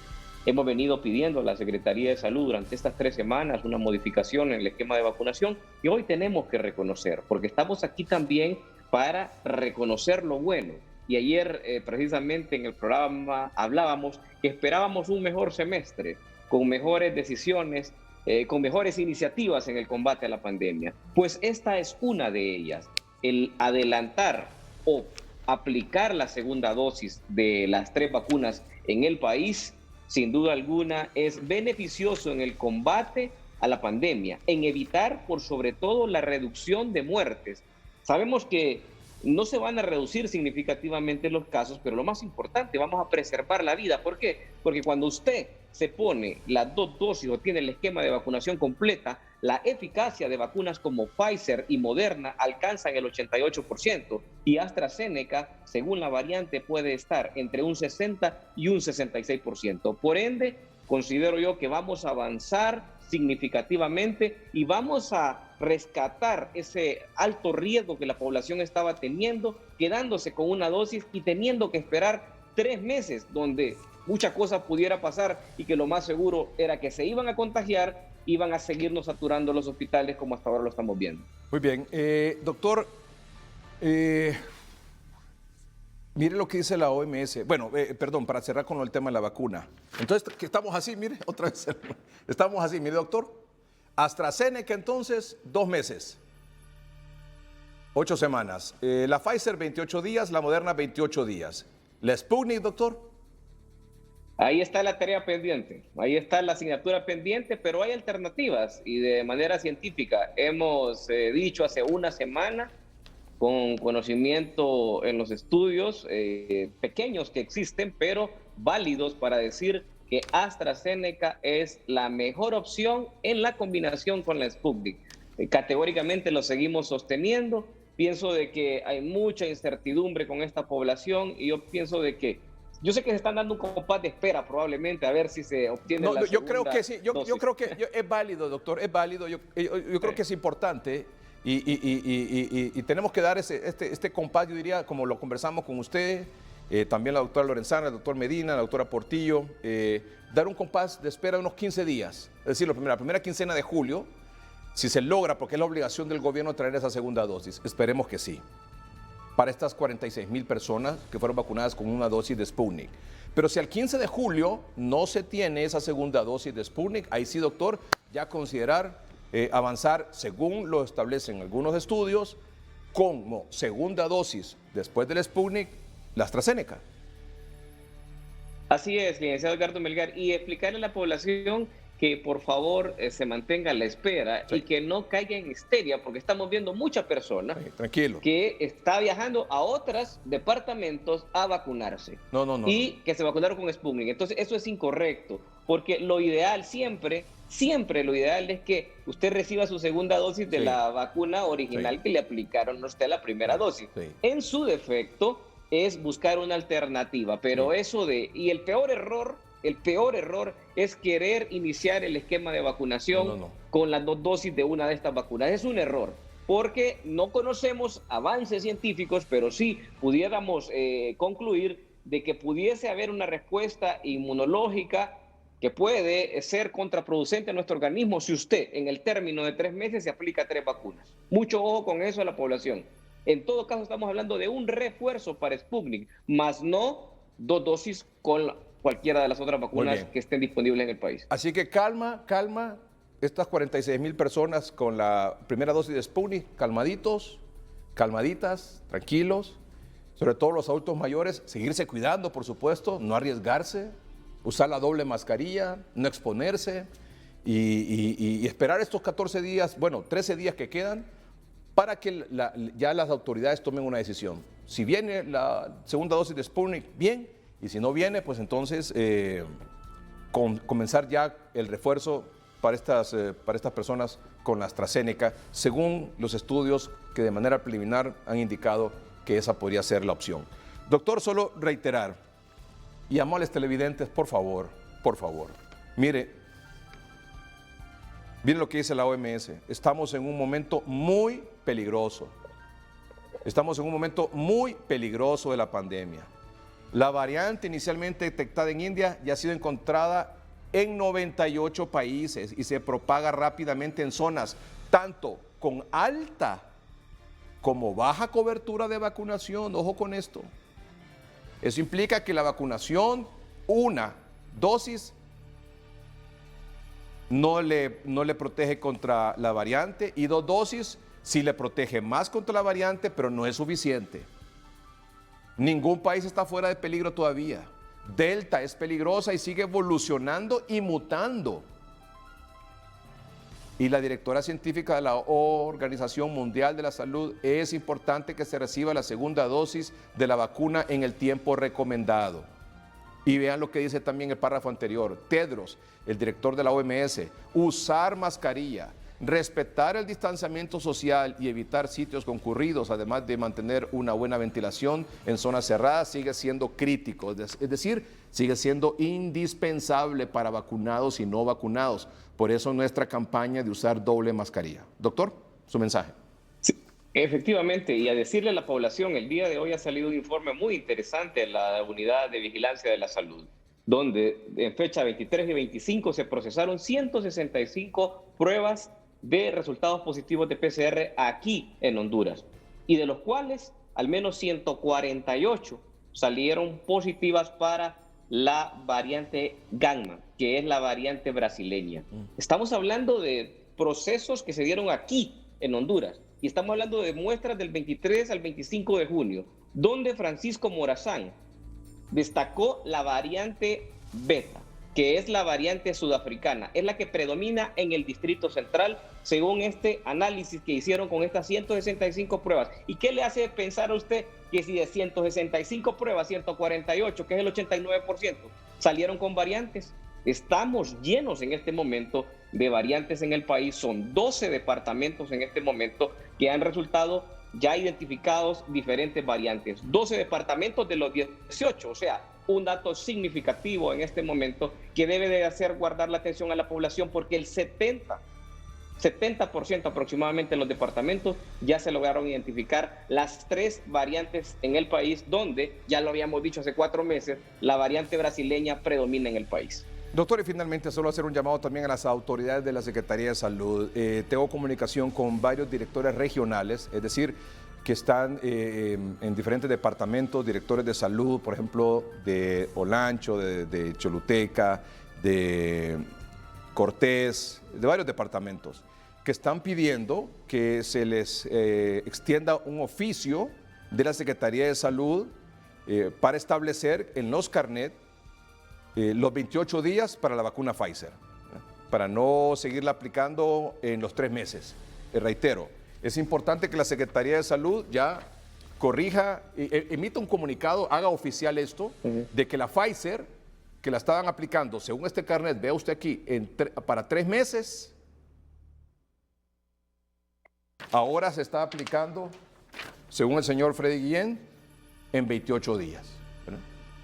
Hemos venido pidiendo a la Secretaría de Salud durante estas 3 semanas una modificación en el esquema de vacunación y hoy tenemos que reconocer, porque estamos aquí también para reconocer lo bueno. Y ayer precisamente en el programa hablábamos que esperábamos un mejor semestre, con mejores decisiones, con mejores iniciativas en el combate a la pandemia. Pues esta es una de ellas, el adelantar o aplicar la segunda dosis de las 3 vacunas en el país, sin duda alguna, es beneficioso en el combate a la pandemia, en evitar por sobre todo la reducción de muertes. Sabemos que no se van a reducir significativamente los casos, pero lo más importante, vamos a preservar la vida. ¿Por qué? Porque cuando usted se pone las 2 dosis o tiene el esquema de vacunación completa, la eficacia de vacunas como Pfizer y Moderna alcanzan el 88% y AstraZeneca, según la variante, puede estar entre un 60 y un 66%. Por ende, considero yo que vamos a avanzar significativamente y vamos a rescatar ese alto riesgo que la población estaba teniendo, quedándose con una dosis y teniendo que esperar 3 meses, donde muchas cosas pudiera pasar y que lo más seguro era que se iban a contagiar, iban a seguirnos saturando los hospitales como hasta ahora lo estamos viendo. Muy bien. Doctor, mire lo que dice la OMS. Bueno, perdón, para cerrar con el tema de la vacuna. Entonces, que estamos así, mire, otra vez. Estamos así, mire, doctor. AstraZeneca, entonces, 2 meses. 8 semanas. La Pfizer, 28 días. La Moderna, 28 días. ¿La Sputnik, doctor? Ahí está la tarea pendiente, ahí está la asignatura pendiente, pero hay alternativas y de manera científica. Hemos dicho hace una semana, con conocimiento en los estudios pequeños que existen, pero válidos para decir que AstraZeneca es la mejor opción en la combinación con la Sputnik. Categóricamente lo seguimos sosteniendo. Pienso de que hay mucha incertidumbre con esta población y yo pienso de que yo sé que se están dando un compás de espera probablemente a ver si se obtiene la segunda yo creo que sí, yo creo que es válido, doctor, es válido. Yo creo que es importante y tenemos que dar este compás, yo diría, como lo conversamos con usted, también la doctora Lorenzana, el doctor Medina, la doctora Portillo, dar un compás de espera de unos 15 días. Es decir, la primera quincena de julio, si se logra, porque es la obligación del gobierno traer esa segunda dosis. Esperemos que sí. Para estas 46,000 personas que fueron vacunadas con una dosis de Sputnik. Pero si al 15 de julio no se tiene esa segunda dosis de Sputnik, ahí sí, doctor, ya considerar avanzar, según lo establecen algunos estudios, como segunda dosis después del Sputnik, la AstraZeneca. Así es, licenciado Edgardo Melgar, y explicarle a la población que por favor se mantenga a la espera y que no caiga en histeria, porque estamos viendo muchas personas que está viajando a otros departamentos a vacunarse y que se vacunaron con Sputnik. Entonces eso es incorrecto, porque lo ideal siempre lo ideal es que usted reciba su segunda dosis de la vacuna original que le aplicaron a usted la primera dosis. En su defecto es buscar una alternativa, pero eso y el peor error es querer iniciar el esquema de vacunación con las 2 dosis de una de estas vacunas. Es un error, porque no conocemos avances científicos, pero sí pudiéramos concluir de que pudiese haber una respuesta inmunológica que puede ser contraproducente a nuestro organismo si usted en el término de 3 meses se aplica 3 vacunas. Mucho ojo con eso a la población. En todo caso estamos hablando de un refuerzo para Sputnik, más no 2 dosis con cualquiera de las otras vacunas que estén disponibles en el país. Así que calma, estas 46,000 personas con la primera dosis de Sputnik, calmaditos, calmaditas, tranquilos, sobre todo los adultos mayores, seguirse cuidando, por supuesto, no arriesgarse, usar la doble mascarilla, no exponerse y esperar estos 14 días, bueno, 13 días que quedan, para que ya las autoridades tomen una decisión. Si viene la segunda dosis de Sputnik, bien, y si no viene, pues entonces comenzar ya el refuerzo para estas personas con la AstraZeneca, según los estudios que de manera preliminar han indicado que esa podría ser la opción. Doctor, solo reiterar, y amables televidentes, por favor, mire lo que dice la OMS, estamos en un momento muy peligroso. Estamos en un momento muy peligroso de la pandemia. La variante inicialmente detectada en India ya ha sido encontrada en 98 países y se propaga rápidamente en zonas tanto con alta como baja cobertura de vacunación. Ojo con esto. Eso implica que la vacunación, una dosis, no le protege contra la variante, y 2 dosis sí le protege más contra la variante, pero no es suficiente. Ningún país está fuera de peligro todavía. Delta es peligrosa y sigue evolucionando y mutando. Y la directora científica de la Organización Mundial de la Salud: es importante que se reciba la segunda dosis de la vacuna en el tiempo recomendado. Y vean lo que dice también el párrafo anterior. Tedros, el director de la OMS: usar mascarilla, respetar el distanciamiento social y evitar sitios concurridos, además de mantener una buena ventilación en zonas cerradas, sigue siendo crítico. Es decir, sigue siendo indispensable para vacunados y no vacunados. Por eso nuestra campaña de usar doble mascarilla. Doctor, su mensaje. Sí, efectivamente, y a decirle a la población, el día de hoy ha salido un informe muy interesante en la Unidad de Vigilancia de la Salud, donde en fecha 23 y 25 se procesaron 165 pruebas de resultados positivos de PCR aquí en Honduras, y de los cuales al menos 148 salieron positivas para la variante Gamma, que es la variante brasileña. Estamos hablando de procesos que se dieron aquí en Honduras, y estamos hablando de muestras del 23 al 25 de junio, donde Francisco Morazán destacó la variante Beta, que es la variante sudafricana, es la que predomina en el Distrito Central, según este análisis que hicieron con estas 165 pruebas. ¿Y qué le hace pensar a usted que si de 165 pruebas, 148, que es el 89%, salieron con variantes? Estamos llenos en este momento de variantes en el país. Son 12 departamentos en este momento que han resultado ya identificados diferentes variantes. 12 departamentos de los 18, o sea, un dato significativo en este momento que debe de hacer guardar la atención a la población, porque el 70% aproximadamente de los departamentos ya se lograron identificar las 3 variantes en el país, donde, ya lo habíamos dicho hace 4 meses, la variante brasileña predomina en el país. Doctor, y finalmente solo hacer un llamado también a las autoridades de la Secretaría de Salud. Tengo comunicación con varios directores regionales, es decir, que están en diferentes departamentos, directores de salud, por ejemplo, de Olancho, de Choluteca, de Cortés, de varios departamentos, que están pidiendo que se les extienda un oficio de la Secretaría de Salud para establecer en los carnet los 28 días para la vacuna Pfizer, para no seguirla aplicando en los 3 meses. Reitero, es importante que la Secretaría de Salud ya corrija, emita un comunicado, haga oficial esto, de que la Pfizer, que la estaban aplicando, según este carnet, vea usted aquí, para 3 meses, ahora se está aplicando, según el señor Freddy Guillén, en 28 días.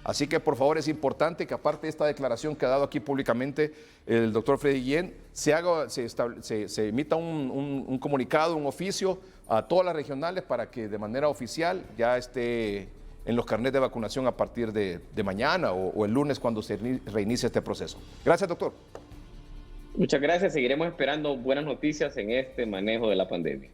Así que, por favor, es importante que, aparte de esta declaración que ha dado aquí públicamente el doctor Freddy Guillén, se emita un comunicado, un oficio a todas las regionales para que de manera oficial ya esté en los carnets de vacunación a partir de mañana o el lunes, cuando se reinicie este proceso. Gracias, doctor. Muchas gracias. Seguiremos esperando buenas noticias en este manejo de la pandemia.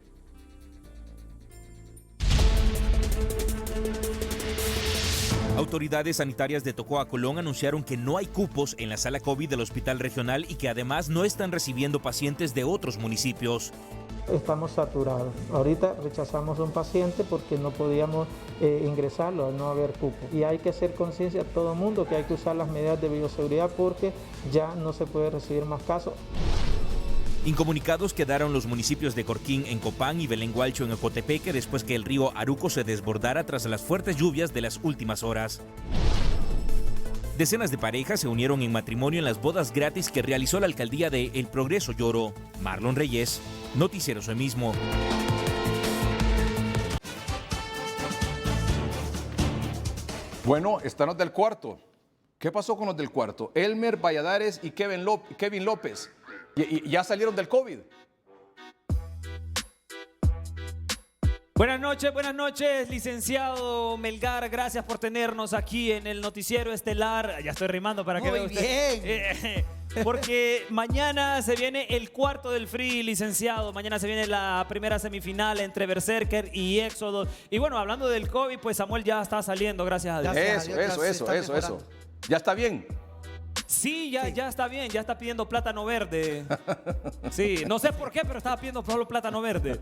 Autoridades sanitarias de Tocoa, Colón, anunciaron que no hay cupos en la sala COVID del hospital regional y que además no están recibiendo pacientes de otros municipios. Estamos saturados. Ahorita rechazamos a un paciente porque no podíamos ingresarlo al no haber cupo. Y hay que hacer conciencia a todo el mundo que hay que usar las medidas de bioseguridad porque ya no se puede recibir más casos. Incomunicados quedaron los municipios de Corquín en Copán y Belén Gualcho en Ocotepeque después que el río Aruco se desbordara tras las fuertes lluvias de las últimas horas. Decenas de parejas se unieron en matrimonio en las bodas gratis que realizó la alcaldía de El Progreso Lloro. Marlon Reyes, Noticiero Hoy Mismo. Bueno, están los del cuarto. ¿Qué pasó con los del cuarto? Elmer Valladares y Kevin López. ¿Y ya salieron del COVID? Buenas noches, licenciado Melgar. Gracias por tenernos aquí en el Noticiero Estelar. Ya estoy rimando para que vea usted. Muy bien. Porque mañana se viene el cuarto del Free, licenciado. Mañana se viene la primera semifinal entre Berserker y Éxodo. Y bueno, hablando del COVID, pues Samuel ya está saliendo, gracias a Dios. Eso. ¿Ya está bien? Sí, ya está bien, ya está pidiendo plátano verde. Sí, no sé por qué, pero estaba pidiendo solo plátano verde.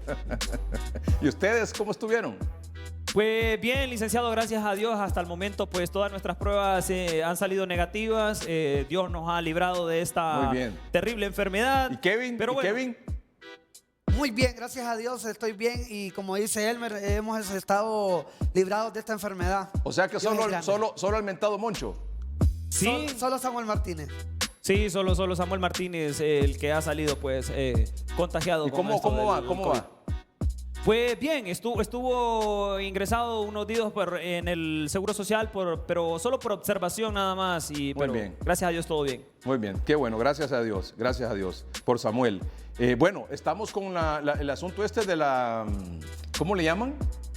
¿Y ustedes cómo estuvieron? Pues bien, licenciado, gracias a Dios. Hasta el momento, pues todas nuestras pruebas han salido negativas. Dios nos ha librado de esta terrible enfermedad. ¿Y Kevin? Kevin? Muy bien, gracias a Dios estoy bien y como dice Elmer, hemos estado librados de esta enfermedad. O sea que solo el mentado Moncho. Sí. Solo Samuel Martínez. Sí, solo Samuel Martínez, el que ha salido pues contagiado. ¿Y cómo va? Pues bien, estuvo ingresado unos días en el Seguro Social, pero solo por observación nada más. Muy bien. Gracias a Dios todo bien. Muy bien, qué bueno, gracias a Dios por Samuel. Bueno, estamos con el asunto este de la... ¿Cómo le llaman?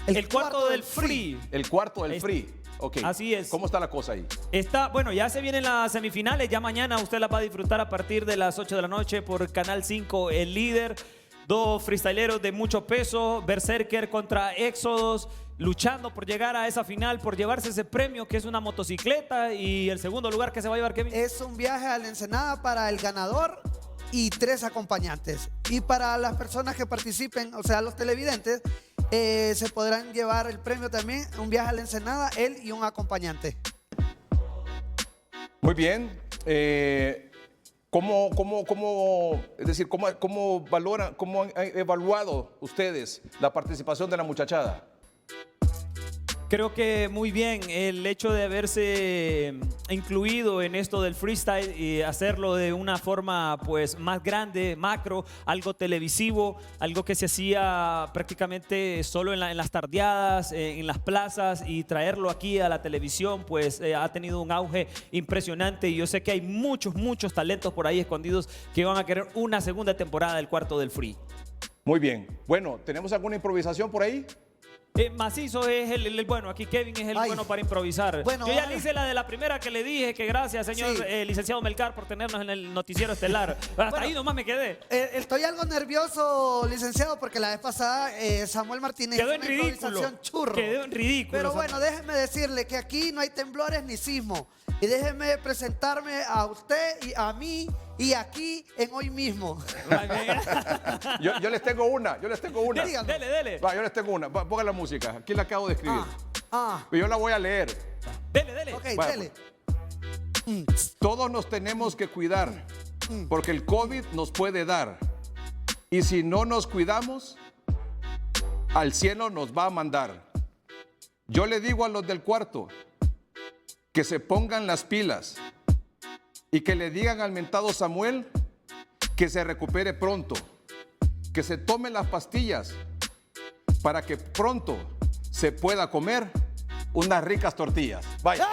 El cuarto del Free. El cuarto del Free. Ok. Así es. ¿Cómo está la cosa ahí? Bueno, ya se vienen las semifinales. Ya mañana usted las va a disfrutar a partir de las 8 de la noche por Canal 5, El Líder. Dos freestyleros de mucho peso, Berserker contra Éxodos, luchando por llegar a esa final, por llevarse ese premio que es una motocicleta. Y el segundo lugar que se va a llevar, Kevin. Es un viaje a la Ensenada para el ganador y 3 acompañantes. Y para las personas que participen, o sea, los televidentes, se podrán llevar el premio también, un viaje a la Ensenada, él y un acompañante. Muy bien. ¿Cómo han evaluado ustedes la participación de la muchachada? Creo que muy bien el hecho de haberse incluido en esto del freestyle y hacerlo de una forma pues más grande, macro, algo televisivo, algo que se hacía prácticamente solo en las tardeadas, en las plazas, y traerlo aquí a la televisión pues ha tenido un auge impresionante, y yo sé que hay muchos talentos por ahí escondidos que van a querer una segunda temporada del cuarto del Free. Muy bien. Bueno, ¿tenemos alguna improvisación por ahí? Macizo es el bueno, aquí Kevin es el bueno para improvisar. Bueno, yo ya le hice la de la primera que le dije, que gracias, señor licenciado Melgar, por tenernos en el Noticiero Estelar. Hasta ahí nomás me quedé. Estoy algo nervioso, licenciado, porque la vez pasada Samuel Martínez quedó en ridículo. Quedó en ridículo. Pero bueno, déjeme decirle que aquí no hay temblores ni sismo. Y déjeme presentarme a usted y a mí y aquí en Hoy Mismo. Yo les tengo una. Dele. Va, yo les tengo una. Ponga la música. Aquí la acabo de escribir. Yo la voy a leer. Dele. Ok, dele. Todos nos tenemos que cuidar porque el COVID nos puede dar. Y si no nos cuidamos, al cielo nos va a mandar. Yo le digo a los del cuarto que se pongan las pilas y que le digan al mentado Samuel que se recupere pronto, que se tome las pastillas para que pronto se pueda comer unas ricas tortillas. Vaya.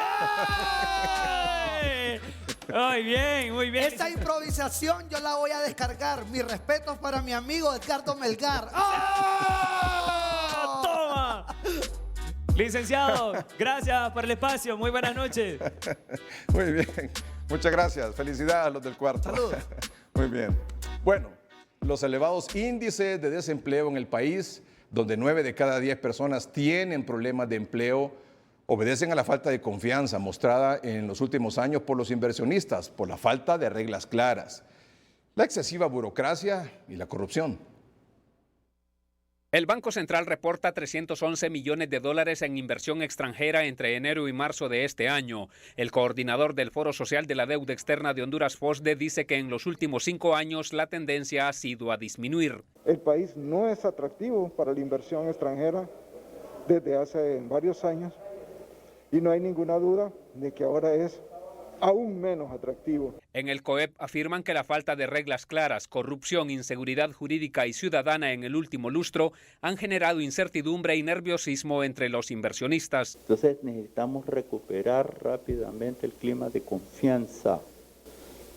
Muy bien. Esta improvisación yo la voy a descargar. Mis respetos para mi amigo Edgardo Melgar. ¡Toma! Licenciado, gracias por el espacio. Muy buenas noches. Muy bien. Muchas gracias. Felicidades a los del cuarto. Saludos. Muy bien. Bueno, los elevados índices de desempleo en el país, donde 9 de cada 10 personas tienen problemas de empleo, obedecen a la falta de confianza mostrada en los últimos años por los inversionistas, por la falta de reglas claras, la excesiva burocracia y la corrupción. El Banco Central reporta 311 millones de dólares en inversión extranjera entre enero y marzo de este año. El coordinador del Foro Social de la Deuda Externa de Honduras, FOSDE, dice que en los últimos 5 años la tendencia ha sido a disminuir. El país no es atractivo para la inversión extranjera desde hace varios años y no hay ninguna duda de que ahora es aún menos atractivo. En el COEP afirman que la falta de reglas claras, corrupción, inseguridad jurídica y ciudadana en el último lustro han generado incertidumbre y nerviosismo entre los inversionistas. Entonces necesitamos recuperar rápidamente el clima de confianza.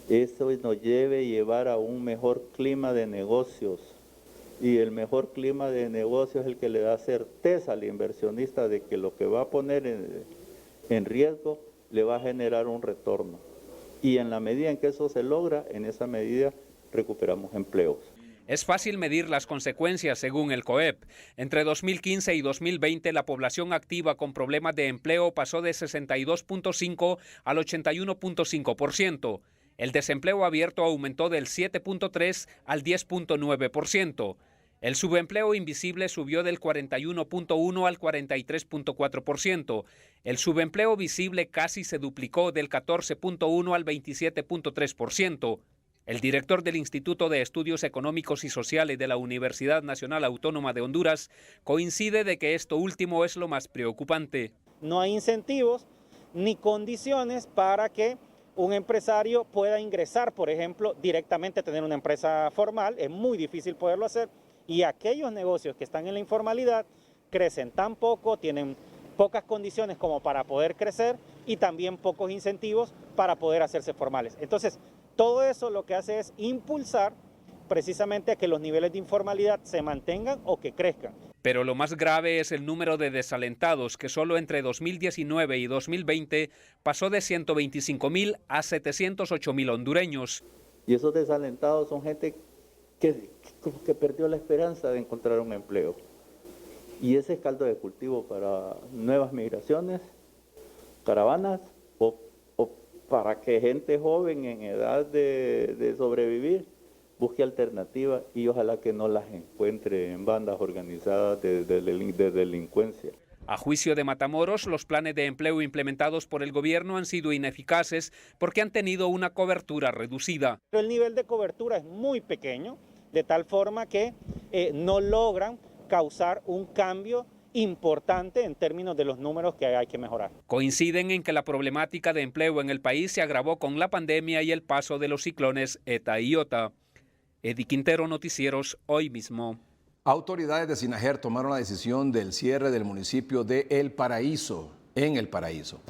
Eso nos debe llevar a un mejor clima de negocios. Y el mejor clima de negocios es el que le da certeza al inversionista de que lo que va a poner en riesgo le va a generar un retorno. Y en la medida en que eso se logra, en esa medida recuperamos empleos. Es fácil medir las consecuencias según el COEP. Entre 2015 y 2020 la población activa con problemas de empleo pasó de 62.5 al 81.5%. El desempleo abierto aumentó del 7.3 al 10.9%. El subempleo invisible subió del 41.1 al 43.4%. El subempleo visible casi se duplicó del 14.1 al 27.3%. El director del Instituto de Estudios Económicos y Sociales de la Universidad Nacional Autónoma de Honduras coincide de que esto último es lo más preocupante. No hay incentivos ni condiciones para que un empresario pueda ingresar, por ejemplo, directamente a tener una empresa formal. Es muy difícil poderlo hacer. Y aquellos negocios que están en la informalidad crecen tan poco, tienen pocas condiciones como para poder crecer y también pocos incentivos para poder hacerse formales. Entonces, todo eso lo que hace es impulsar precisamente a que los niveles de informalidad se mantengan o que crezcan. Pero lo más grave es el número de desalentados, que solo entre 2019 y 2020 pasó de 125,000 a 708,000 hondureños. Y esos desalentados son gente que perdió la esperanza de encontrar un empleo. Y ese es caldo de cultivo para nuevas migraciones, caravanas o para que gente joven en edad de sobrevivir busque alternativas y ojalá que no las encuentre en bandas organizadas de delincuencia. A juicio de Matamoros, los planes de empleo implementados por el gobierno han sido ineficaces porque han tenido una cobertura reducida. El nivel de cobertura es muy pequeño, de tal forma que no logran causar un cambio importante en términos de los números que hay que mejorar. Coinciden en que la problemática de empleo en el país se agravó con la pandemia y el paso de los ciclones ETA y IOTA. Eddie Quintero, Noticieros, Hoy Mismo. Autoridades de Sinajer tomaron la decisión del cierre del municipio de El Paraíso, en El Paraíso,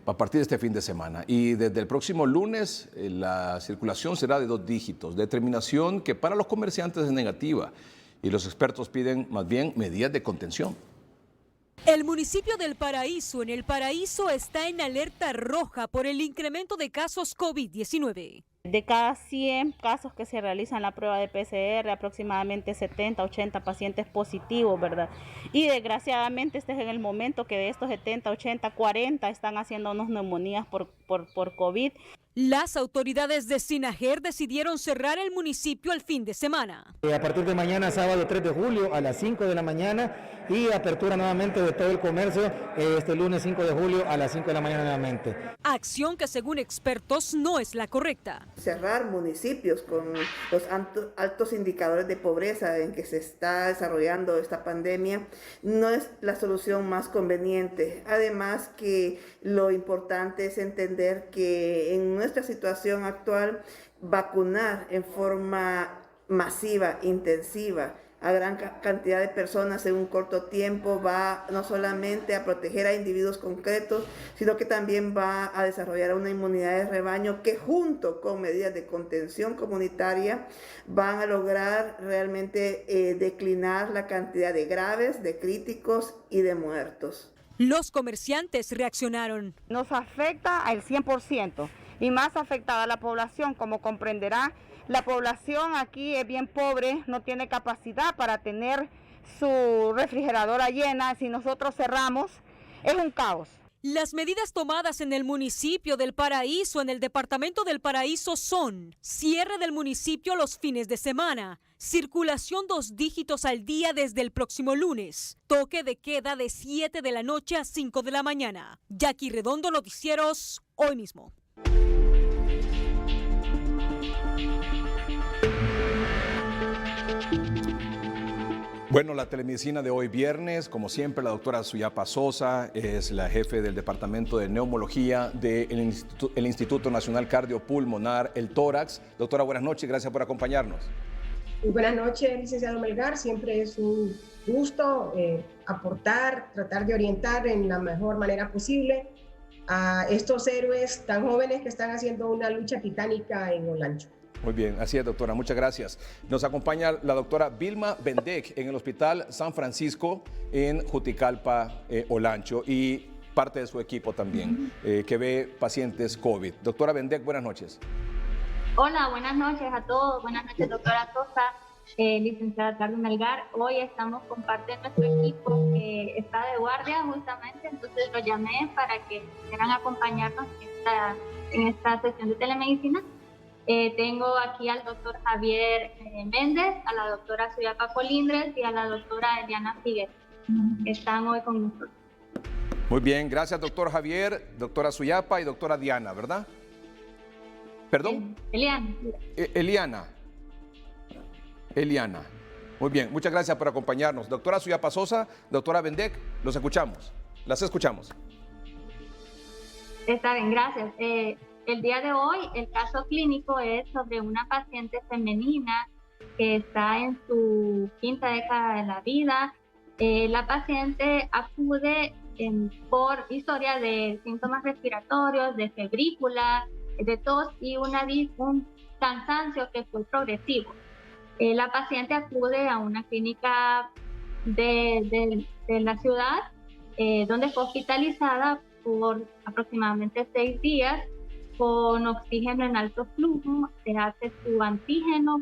a partir de este fin de semana. Y desde el próximo lunes la circulación será de 2 dígitos, determinación que para los comerciantes es negativa y los expertos piden más bien medidas de contención. El municipio del Paraíso, en El Paraíso, está en alerta roja por el incremento de casos COVID-19. De cada 100 casos que se realizan la prueba de PCR, aproximadamente 70, 80 pacientes positivos, ¿verdad? Y desgraciadamente este es en el momento que de estos 70, 80, 40 están haciéndonos neumonías por COVID. Las autoridades de Sinajer decidieron cerrar el municipio el fin de semana. A partir de mañana, sábado 3 de julio, a las 5 de la mañana y apertura nuevamente de todo el comercio este lunes 5 de julio a las 5 de la mañana nuevamente. Acción que según expertos no es la correcta. Cerrar municipios con los altos indicadores de pobreza en que se está desarrollando esta pandemia no es la solución más conveniente. Además que lo importante es entender que en nuestra situación actual, vacunar en forma masiva, intensiva, a gran cantidad de personas en un corto tiempo va no solamente a proteger a individuos concretos, sino que también va a desarrollar una inmunidad de rebaño que junto con medidas de contención comunitaria van a lograr realmente declinar la cantidad de graves, de críticos y de muertos. Los comerciantes reaccionaron. Nos afecta al 100% y más afectada la población, como comprenderá. La población aquí es bien pobre, no tiene capacidad para tener su refrigeradora llena. Si nosotros cerramos, es un caos. Las medidas tomadas en el municipio del Paraíso, en el departamento del Paraíso, son cierre del municipio los fines de semana, circulación 2 dígitos al día desde el próximo lunes, toque de queda de 7 de la noche a 5 de la mañana. Jackie Redondo, Noticieros, hoy mismo. Bueno, la telemedicina de hoy viernes, como siempre, la doctora Suyapa Sosa es la jefe del Departamento de Neumología del Instituto Nacional Cardiopulmonar, el Tórax. Doctora, buenas noches, gracias por acompañarnos. Buenas noches, licenciado Melgar. Siempre es un gusto aportar, tratar de orientar en la mejor manera posible a estos héroes tan jóvenes que están haciendo una lucha titánica en Olancho. Muy bien, así es, doctora, muchas gracias. Nos acompaña la doctora Vilma Bendec en el Hospital San Francisco en Juticalpa, Olancho, y parte de su equipo también, que ve pacientes COVID. Doctora Bendec, buenas noches. Hola, buenas noches a todos. Buenas noches, doctora Sosa, licenciada Carlos Melgar. Hoy estamos con parte de nuestro equipo que está de guardia justamente, entonces lo llamé para que quieran acompañarnos en esta sesión de telemedicina. Tengo aquí al doctor Javier Méndez, a la doctora Suyapa Colindres y a la doctora Eliana Figueroa, que están hoy con nosotros. Muy bien, gracias doctor Javier, doctora Suyapa y doctora Diana, ¿verdad? ¿Perdón? Eliana. Eliana. Muy bien, muchas gracias por acompañarnos. Doctora Suyapa Sosa, doctora Bendec, los escuchamos, las escuchamos. Está bien, gracias. El día de hoy, el caso clínico es sobre una paciente femenina que está en su 5ª década de la vida. La paciente acude por historia de síntomas respiratorios, de febrícula, de tos y un cansancio que fue progresivo. La paciente acude a una clínica de la ciudad, donde fue hospitalizada por aproximadamente 6 días, con oxígeno en alto flujo. Se hace su antígeno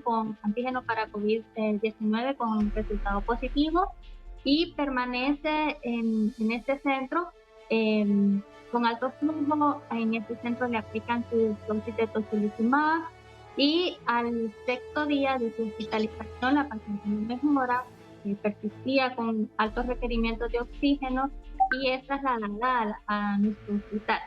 para COVID-19 con resultado positivo y permanece en este centro con alto flujo. En este centro le aplican su dosis de tocilizumab y al 6º día de su hospitalización la paciente no mejora, persistía con altos requerimientos de oxígeno y es trasladada a nuestro hospital.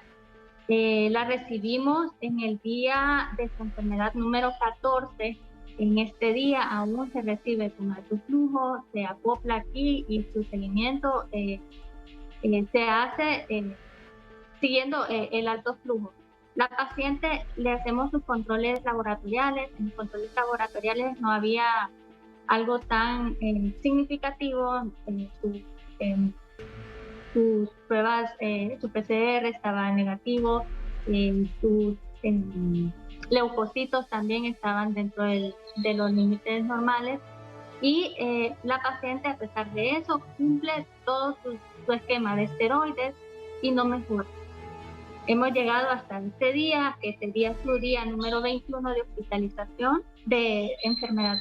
La recibimos en el día de su enfermedad número 14. En este día aún se recibe con alto flujo, se acopla aquí y su seguimiento se hace siguiendo el alto flujo. La paciente le hacemos sus controles laboratoriales. En los controles laboratoriales no había algo tan significativo. Sus pruebas, su PCR estaba negativo, sus leucocitos también estaban dentro de los límites normales y la paciente, a pesar de eso, cumple todo su esquema de esteroides y no mejora. Hemos llegado hasta este día, que sería su día número 21 de hospitalización, de enfermedad,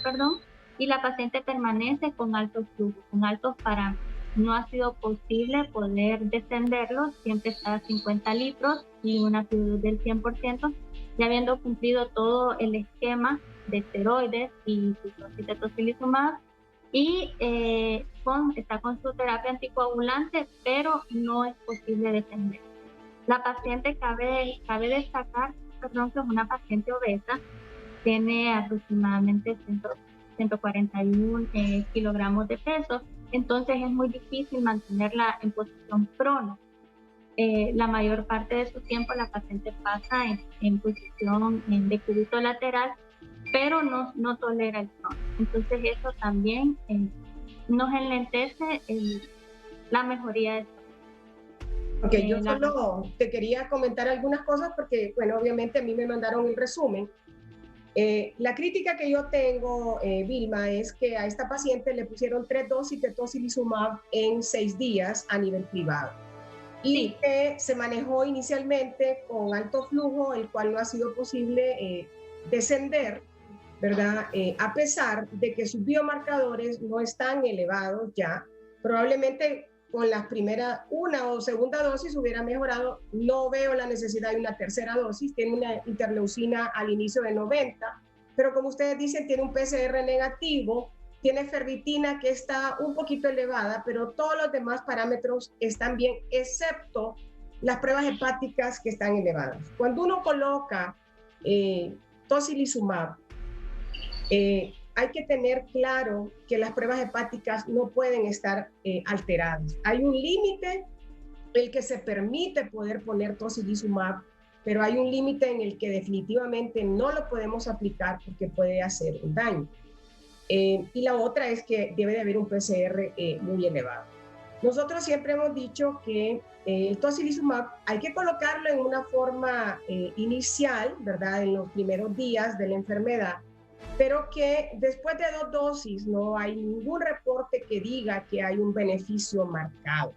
y la paciente permanece con altos flujos, con altos parámetros. No ha sido posible poder descenderlos, siempre está a 50 litros y una acidez del 100%, ya habiendo cumplido todo el esquema de esteroides y su dosis de tocilizumab, y está con su terapia anticoagulante, pero no es posible descender. La paciente, cabe destacar, que es una paciente obesa, tiene aproximadamente 141 kilogramos de peso, entonces es muy difícil mantenerla en posición prono. La mayor parte de su tiempo la paciente pasa en posición en decúbito lateral, pero no tolera el prono. Entonces eso también nos enlentece la mejoría de esto. Ok, yo solo te quería comentar algunas cosas porque, bueno, obviamente a mí me mandaron el resumen. La crítica que yo tengo, Vilma, es que a esta paciente le pusieron 3 dosis de tocilizumab en 6 días a nivel privado y que se manejó inicialmente con alto flujo, el cual no ha sido posible descender, ¿verdad? A pesar de que sus biomarcadores no están elevados ya, probablemente con la primera, una o segunda dosis hubiera mejorado. No veo la necesidad de una tercera dosis. Tiene una interleucina al inicio de 90, pero como ustedes dicen, tiene un PCR negativo, tiene ferritina que está un poquito elevada, pero todos los demás parámetros están bien, excepto las pruebas hepáticas que están elevadas. Cuando uno coloca tocilizumab, hay que tener claro que las pruebas hepáticas no pueden estar alteradas. Hay un límite el que se permite poder poner tocilizumab, pero hay un límite en el que definitivamente no lo podemos aplicar porque puede hacer un daño. Y la otra es que debe de haber un PCR muy elevado. Nosotros siempre hemos dicho que el tocilizumab hay que colocarlo en una forma inicial, ¿verdad? En los primeros días de la enfermedad, pero que después de 2 dosis no hay ningún reporte que diga que hay un beneficio marcado.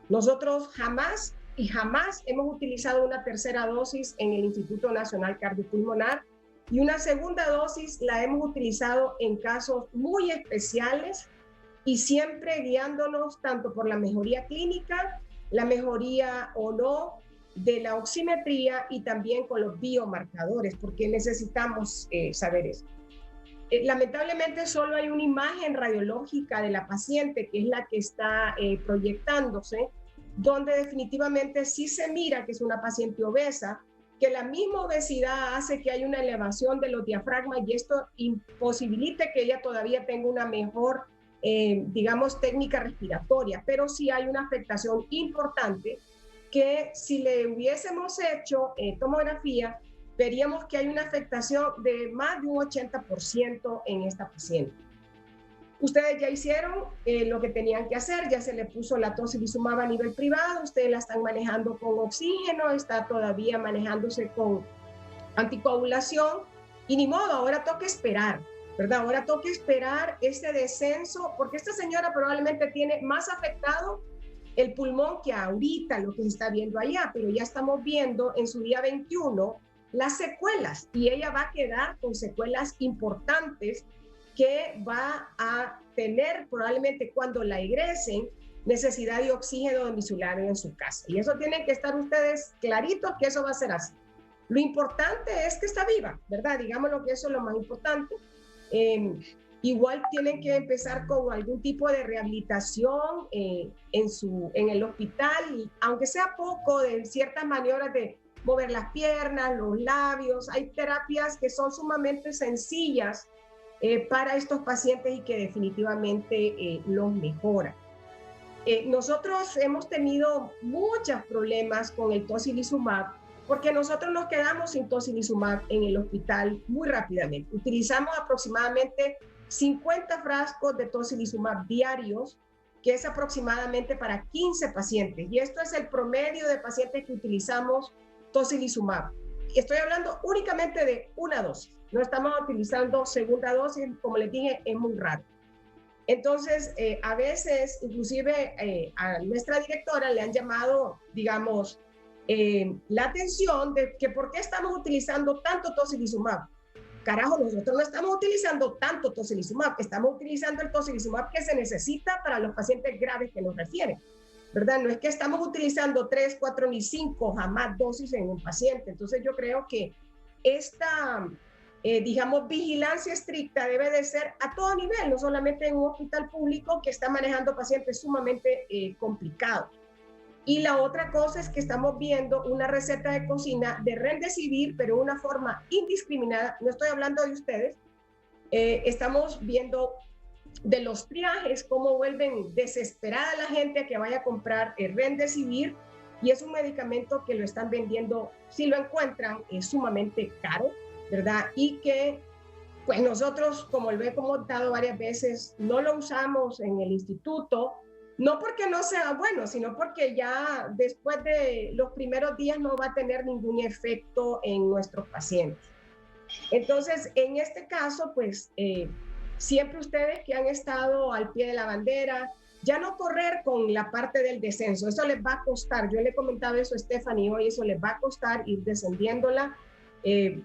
Nosotros jamás hemos utilizado una tercera dosis en el Instituto Nacional Cardiopulmonar, y una segunda dosis la hemos utilizado en casos muy especiales y siempre guiándonos tanto por la mejoría clínica, la mejoría o no de la oximetría y también con los biomarcadores, porque necesitamos saber eso. Lamentablemente solo hay una imagen radiológica de la paciente, que es la que está proyectándose, donde definitivamente sí se mira que es una paciente obesa, que la misma obesidad hace que haya una elevación de los diafragmas y esto imposibilite que ella todavía tenga una mejor, digamos, técnica respiratoria, pero sí hay una afectación importante que si le hubiésemos hecho tomografía, veríamos que hay una afectación de más de un 80% en esta paciente. Ustedes ya hicieron lo que tenían que hacer, ya se le puso la tocilizumab a nivel privado, ustedes la están manejando con oxígeno, está todavía manejándose con anticoagulación y ni modo, ahora toca esperar, ¿verdad? Ahora toca esperar este descenso, porque esta señora probablemente tiene más afectado el pulmón que ahorita lo que se está viendo allá, pero ya estamos viendo en su día 21 las secuelas y ella va a quedar con secuelas importantes que va a tener probablemente cuando la egresen necesidad de oxígeno domiciliario en su casa. Y eso tienen que estar ustedes claritos que eso va a ser así. Lo importante es que está viva, ¿verdad? Digámoslo que eso es lo más importante. Igual tienen que empezar con algún tipo de rehabilitación en el hospital, aunque sea poco, de ciertas maniobras de mover las piernas, los labios. Hay terapias que son sumamente sencillas para estos pacientes y que definitivamente los mejora. Nosotros hemos tenido muchos problemas con el tocilizumab porque nosotros nos quedamos sin tocilizumab en el hospital muy rápidamente. Utilizamos aproximadamente 50 frascos de tocilizumab diarios, que es aproximadamente para 15 pacientes. Y esto es el promedio de pacientes que utilizamos tocilizumab. Estoy hablando únicamente de una dosis. No estamos utilizando segunda dosis, como les dije, es muy raro. Entonces, a veces, inclusive a nuestra directora le han llamado, digamos, la atención de que por qué estamos utilizando tanto tocilizumab. Carajo, nosotros no estamos utilizando tanto tocilizumab, estamos utilizando el tocilizumab que se necesita para los pacientes graves que nos refieren, ¿verdad? No es que estamos utilizando 3, 4 ni 5 jamás dosis en un paciente. Entonces yo creo que esta, digamos, vigilancia estricta debe de ser a todo nivel, no solamente en un hospital público que está manejando pacientes sumamente complicados. Y la otra cosa es que estamos viendo una receta de cocina de Remdesivir, pero de una forma indiscriminada. No estoy hablando de ustedes. Estamos viendo de los triajes, cómo vuelven desesperada la gente a que vaya a comprar Remdesivir, y es un medicamento que lo están vendiendo, si lo encuentran, es sumamente caro, ¿verdad? Y que pues nosotros, como lo he comentado varias veces, no lo usamos en el instituto, no porque no sea bueno, sino porque ya después de los primeros días no va a tener ningún efecto en nuestros pacientes. Entonces, en este caso, pues, siempre ustedes que han estado al pie de la bandera, ya no correr con la parte del descenso, eso les va a costar. Yo le comentaba eso a Stephanie hoy, eso les va a costar ir descendiéndola.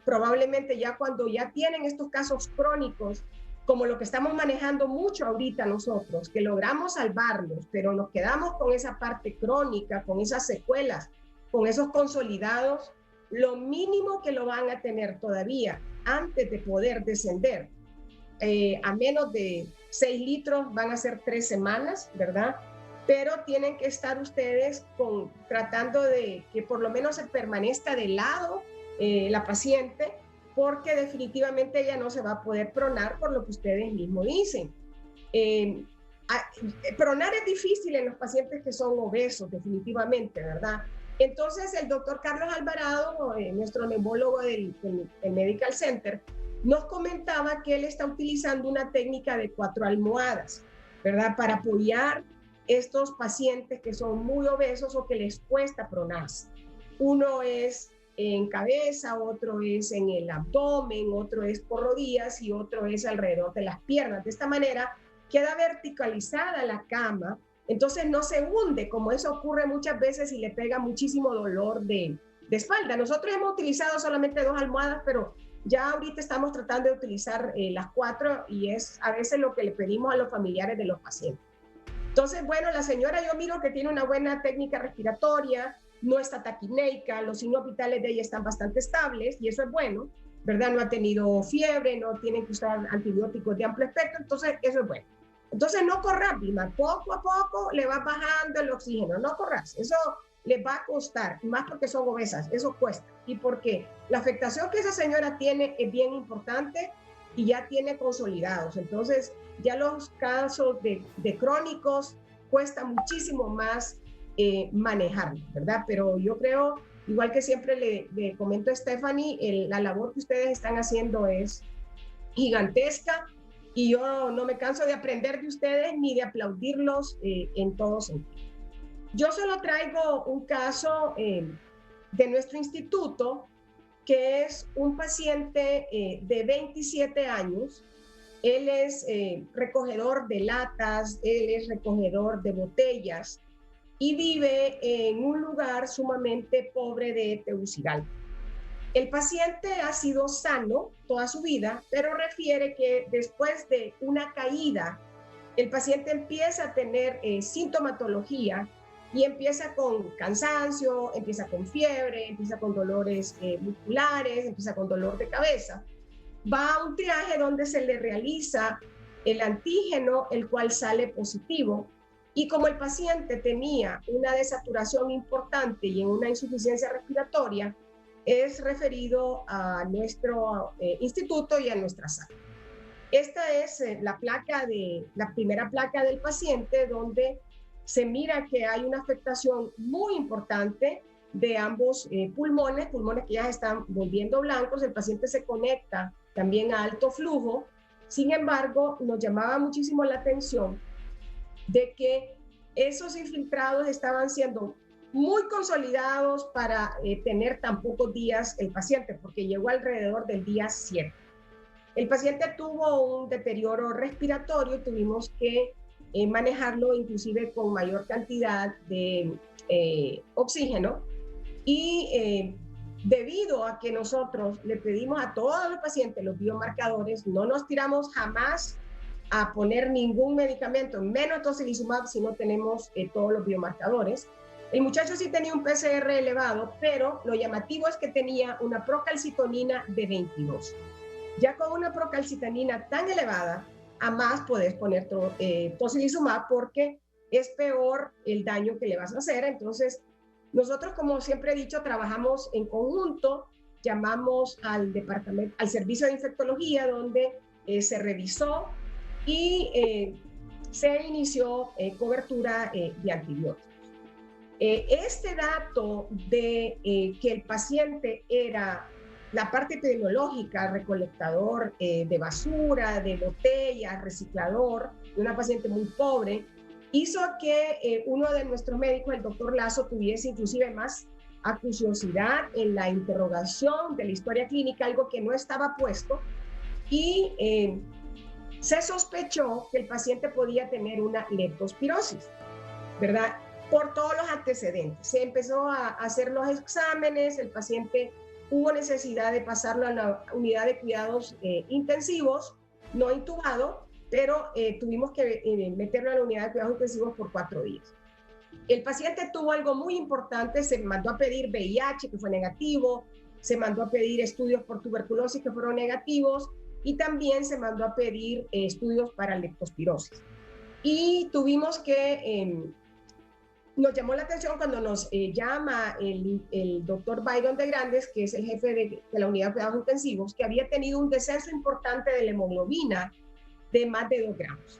Probablemente ya cuando ya tienen estos casos crónicos, como lo que estamos manejando mucho ahorita nosotros, que logramos salvarlos, pero nos quedamos con esa parte crónica, con esas secuelas, con esos consolidados, lo mínimo que lo van a tener todavía antes de poder descender a menos de 6 litros van a ser 3 semanas, ¿verdad? Pero tienen que estar ustedes tratando de que por lo menos se permanezca de lado la paciente, porque definitivamente ella no se va a poder pronar por lo que ustedes mismos dicen. Pronar es difícil en los pacientes que son obesos, definitivamente, ¿verdad? Entonces el doctor Carlos Alvarado, nuestro neumólogo del Medical Center, nos comentaba que él está utilizando una técnica de 4 almohadas, ¿verdad? Para apoyar estos pacientes que son muy obesos o que les cuesta pronarse. Uno es en cabeza, otro es en el abdomen, otro es por rodillas y otro es alrededor de las piernas. De esta manera queda verticalizada la cama, entonces no se hunde, como eso ocurre muchas veces y le pega muchísimo dolor de espalda. Nosotros hemos utilizado solamente 2 almohadas, pero ya ahorita estamos tratando de utilizar las 4 y es a veces lo que le pedimos a los familiares de los pacientes. Entonces, bueno, la señora yo miro que tiene una buena técnica respiratoria, no está taquineica, los signos vitales de ella están bastante estables y eso es bueno, ¿verdad? No ha tenido fiebre, no tienen que usar antibióticos de amplio espectro, entonces eso es bueno. Entonces no corras, Vilma, poco a poco le va bajando el oxígeno, no corras, eso les va a costar, más porque son obesas, eso cuesta, y porque la afectación que esa señora tiene es bien importante y ya tiene consolidados, entonces ya los casos de crónicos cuesta muchísimo más manejarlos, ¿verdad? Pero yo creo, igual que siempre le comento a Stephanie, la labor que ustedes están haciendo es gigantesca y yo no me canso de aprender de ustedes ni de aplaudirlos en todo sentido. Yo solo traigo un caso de nuestro instituto, que es un paciente de 27 años. Él es recogedor de latas, él es recogedor de botellas y vive en un lugar sumamente pobre de Tegucigalpa. El paciente ha sido sano toda su vida, pero refiere que después de una caída, el paciente empieza a tener sintomatología y empieza con cansancio, empieza con fiebre, empieza con dolores musculares, empieza con dolor de cabeza. Va a un triaje donde se le realiza el antígeno, el cual sale positivo. Y como el paciente tenía una desaturación importante y en una insuficiencia respiratoria, es referido a nuestro instituto y a nuestra sala. Esta es la primera placa del paciente, donde se mira que hay una afectación muy importante de ambos pulmones que ya se están volviendo blancos. El paciente se conecta también a alto flujo. Sin embargo, nos llamaba muchísimo la atención de que esos infiltrados estaban siendo muy consolidados para tener tan pocos días el paciente, porque llegó alrededor del día 7. El paciente tuvo un deterioro respiratorio y tuvimos que manejarlo inclusive con mayor cantidad de oxígeno y debido a que nosotros le pedimos a todos los pacientes los biomarcadores, no nos tiramos jamás a poner ningún medicamento, menos tocilizumab si no tenemos todos los biomarcadores. El muchacho sí tenía un PCR elevado, pero lo llamativo es que tenía una procalcitonina de 22. Ya con una procalcitonina tan elevada, a más puedes poner tocilizumab porque es peor el daño que le vas a hacer. Entonces, nosotros, como siempre he dicho, trabajamos en conjunto, llamamos al departamento, al servicio de infectología, donde se revisó y se inició cobertura de antibióticos. Este dato de que el paciente era la parte epidemiológica, recolectador de basura, de botellas, reciclador, de una paciente muy pobre, hizo que uno de nuestros médicos, el doctor Lazo, tuviese inclusive más acuciosidad en la interrogación de la historia clínica, algo que no estaba puesto, y se sospechó que el paciente podía tener una leptospirosis, ¿verdad? Por todos los antecedentes. Se empezó a hacer los exámenes, el paciente hubo necesidad de pasarlo a la unidad de cuidados intensivos no intubado, pero tuvimos que meterlo a la unidad de cuidados intensivos por 4 días. El paciente tuvo algo muy importante, se mandó a pedir VIH, que fue negativo, se mandó a pedir estudios por tuberculosis, que fueron negativos, y también se mandó a pedir estudios para leptospirosis. Y tuvimos que, nos llamó la atención cuando nos llama el doctor Byron de Grandes, que es el jefe de la unidad de cuidados intensivos, que había tenido un descenso importante de la hemoglobina de más de 2 gramos.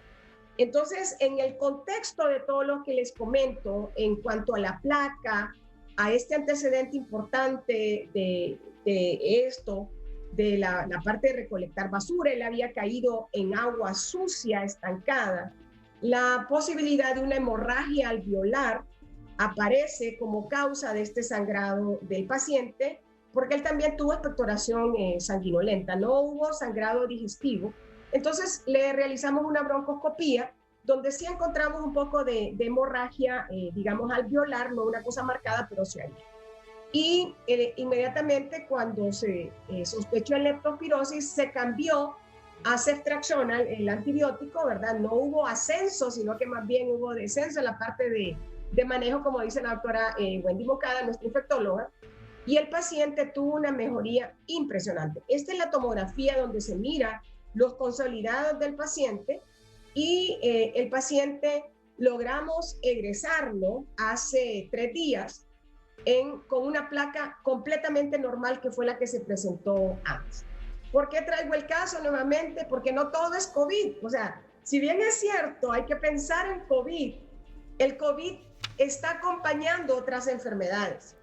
Entonces, en el contexto de todo lo que les comento en cuanto a la placa, a este antecedente importante de esto, de la parte de recolectar basura, él había caído en agua sucia, estancada, la posibilidad de una hemorragia alveolar aparece como causa de este sangrado del paciente, porque él también tuvo expectoración sanguinolenta, no hubo sangrado digestivo. Entonces le realizamos una broncoscopía donde sí encontramos un poco de hemorragia, digamos, alveolar, no una cosa marcada, pero sí hay. Y inmediatamente cuando se sospechó en leptospirosis, se cambió a ceftriaxona, el antibiótico, ¿verdad? No hubo ascenso, sino que más bien hubo descenso en la parte de manejo, como dice la doctora Wendy Moncada, nuestra infectóloga, y el paciente tuvo una mejoría impresionante. Esta es la tomografía donde se mira los consolidados del paciente, y el paciente logramos egresarlo hace 3 días con una placa completamente normal, que fue la que se presentó antes. ¿Por qué traigo el caso nuevamente? Porque no todo es COVID. O sea, si bien es cierto, hay que pensar en COVID, el COVID está acompañando otras enfermedades.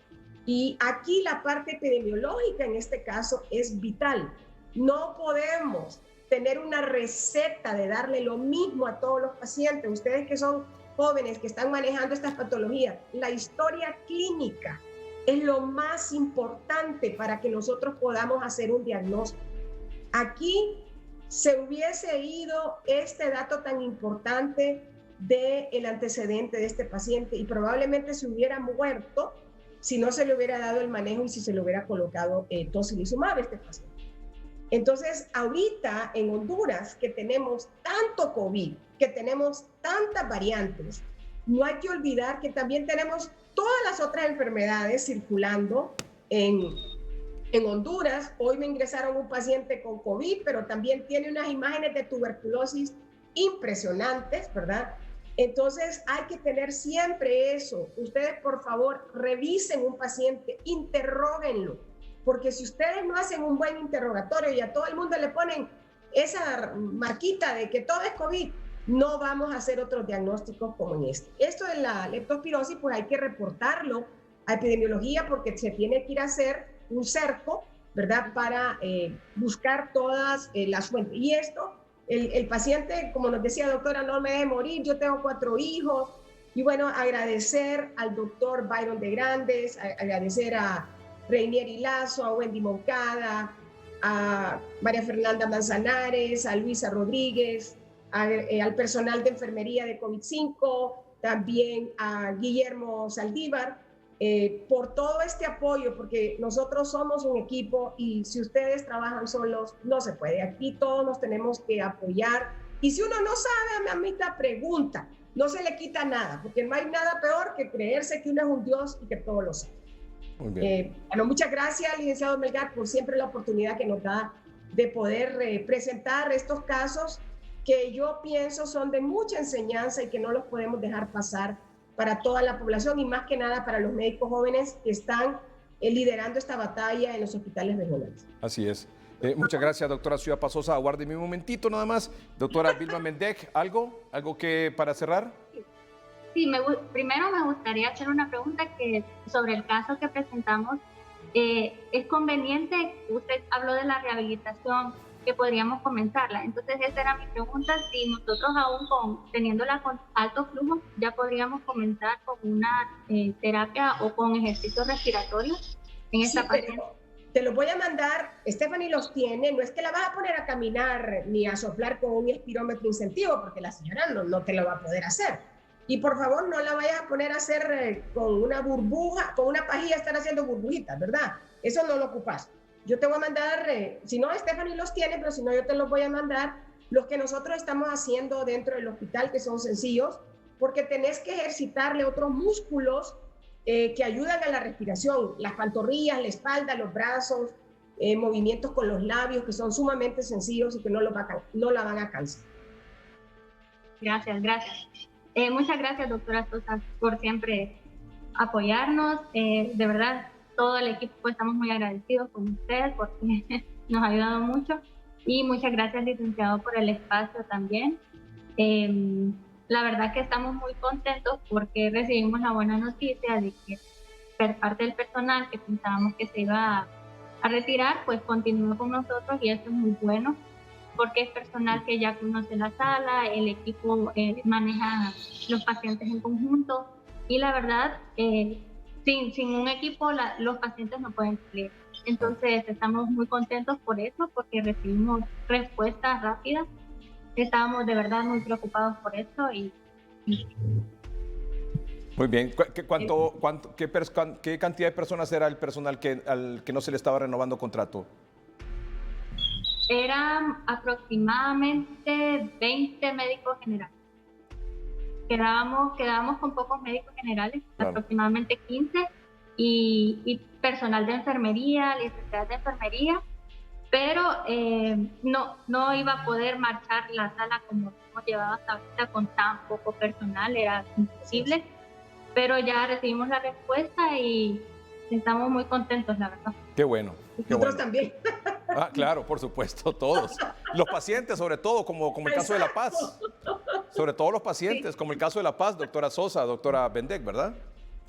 Y aquí la parte epidemiológica en este caso es vital. No podemos tener una receta de darle lo mismo a todos los pacientes. Ustedes que son jóvenes, que están manejando estas patologías, la historia clínica es lo más importante para que nosotros podamos hacer un diagnóstico. Aquí se hubiese ido este dato tan importante del antecedente de este paciente y probablemente se hubiera muerto si no se le hubiera dado el manejo y si se le hubiera colocado tocilizumab a este paciente. Entonces, ahorita en Honduras, que tenemos tanto COVID, que tenemos tantas variantes, no hay que olvidar que también tenemos todas las otras enfermedades circulando en Honduras. Hoy me ingresaron un paciente con COVID, pero también tiene unas imágenes de tuberculosis impresionantes, ¿verdad? Entonces, hay que tener siempre eso. Ustedes, por favor, revisen un paciente, interróguenlo. Porque si ustedes no hacen un buen interrogatorio y a todo el mundo le ponen esa marquita de que todo es COVID, no vamos a hacer otros diagnósticos como en este. Esto de la leptospirosis, pues hay que reportarlo a epidemiología porque se tiene que ir a hacer un cerco, ¿verdad? Para buscar todas las fuentes. Y esto, el paciente, como nos decía la doctora, no me debe morir, yo tengo 4 hijos. Y bueno, agradecer al doctor Byron de Grandes, agradecer a Reinier Lazo, a Wendy Moncada, a María Fernanda Manzanares, a Luisa Rodríguez, al personal de enfermería de COVID-5, también a Guillermo Saldívar, por todo este apoyo, porque nosotros somos un equipo y si ustedes trabajan solos, no se puede. Aquí todos nos tenemos que apoyar. Y si uno no sabe, mamita, pregunta. No se le quita nada, porque no hay nada peor que creerse que uno es un Dios y que todo lo sabe. Muy bien. Bueno, muchas gracias, licenciado Melgar, por siempre la oportunidad que nos da de poder presentar estos casos que yo pienso son de mucha enseñanza y que no los podemos dejar pasar para toda la población y más que nada para los médicos jóvenes que están liderando esta batalla en los hospitales regionales. Así es. Muchas gracias, doctora Ciudad Pasosa. Aguárdeme un momentito nada más. Doctora Vilma Mendec, ¿algo que para cerrar? Sí, primero me gustaría hacer una pregunta que sobre el caso que presentamos. Es conveniente, usted habló de la rehabilitación, que podríamos comenzarla. Entonces esa era mi pregunta, si nosotros aún teniéndola con alto flujo, ya podríamos comenzar con una terapia o con ejercicios respiratorios en esta paciente. Te los voy a mandar, Stephanie los tiene, no es que la vas a poner a caminar ni a soplar con un espirómetro incentivo, porque la señora no te lo va a poder hacer. Y por favor, no la vayas a poner a hacer con una burbuja, con una pajilla estar haciendo burbujitas, ¿verdad? Eso no lo ocupas. Yo te voy a mandar, si no, Stephanie los tiene, pero si no, yo te los voy a mandar los que nosotros estamos haciendo dentro del hospital, que son sencillos, porque tenés que ejercitarle otros músculos que ayudan a la respiración, las pantorrillas, la espalda, los brazos, movimientos con los labios, que son sumamente sencillos y que no la van a cansar. Gracias. Muchas gracias, doctora Sosa, por siempre apoyarnos. De verdad, todo el equipo estamos muy agradecidos con usted porque nos ha ayudado mucho. Y muchas gracias, licenciado, por el espacio también. La verdad que estamos muy contentos porque recibimos la buena noticia de que parte del personal que pensábamos que se iba a retirar, pues continúa con nosotros, y esto es muy bueno porque es personal que ya conoce la sala, el equipo maneja los pacientes en conjunto, y la verdad, sin un equipo los pacientes no pueden cumplir. Entonces estamos muy contentos por eso, porque recibimos respuestas rápidas. Estábamos de verdad muy preocupados por esto y muy bien. ¿Qué cantidad de personas era el personal al que no se le estaba renovando contrato? Eran aproximadamente 20 médicos generales. Quedábamos con pocos médicos generales, claro, aproximadamente 15, y personal de enfermería, licenciadas de enfermería, pero no iba a poder marchar la sala como hemos llevado hasta ahorita con tan poco personal, era imposible, pero ya recibimos la respuesta y estamos muy contentos, la verdad. Qué bueno. Nosotros también. Ah, claro, por supuesto, todos. Los pacientes, sobre todo, como el caso de La Paz. Sobre todo los pacientes, como el caso de La Paz, doctora Sosa, doctora Bendec, ¿verdad?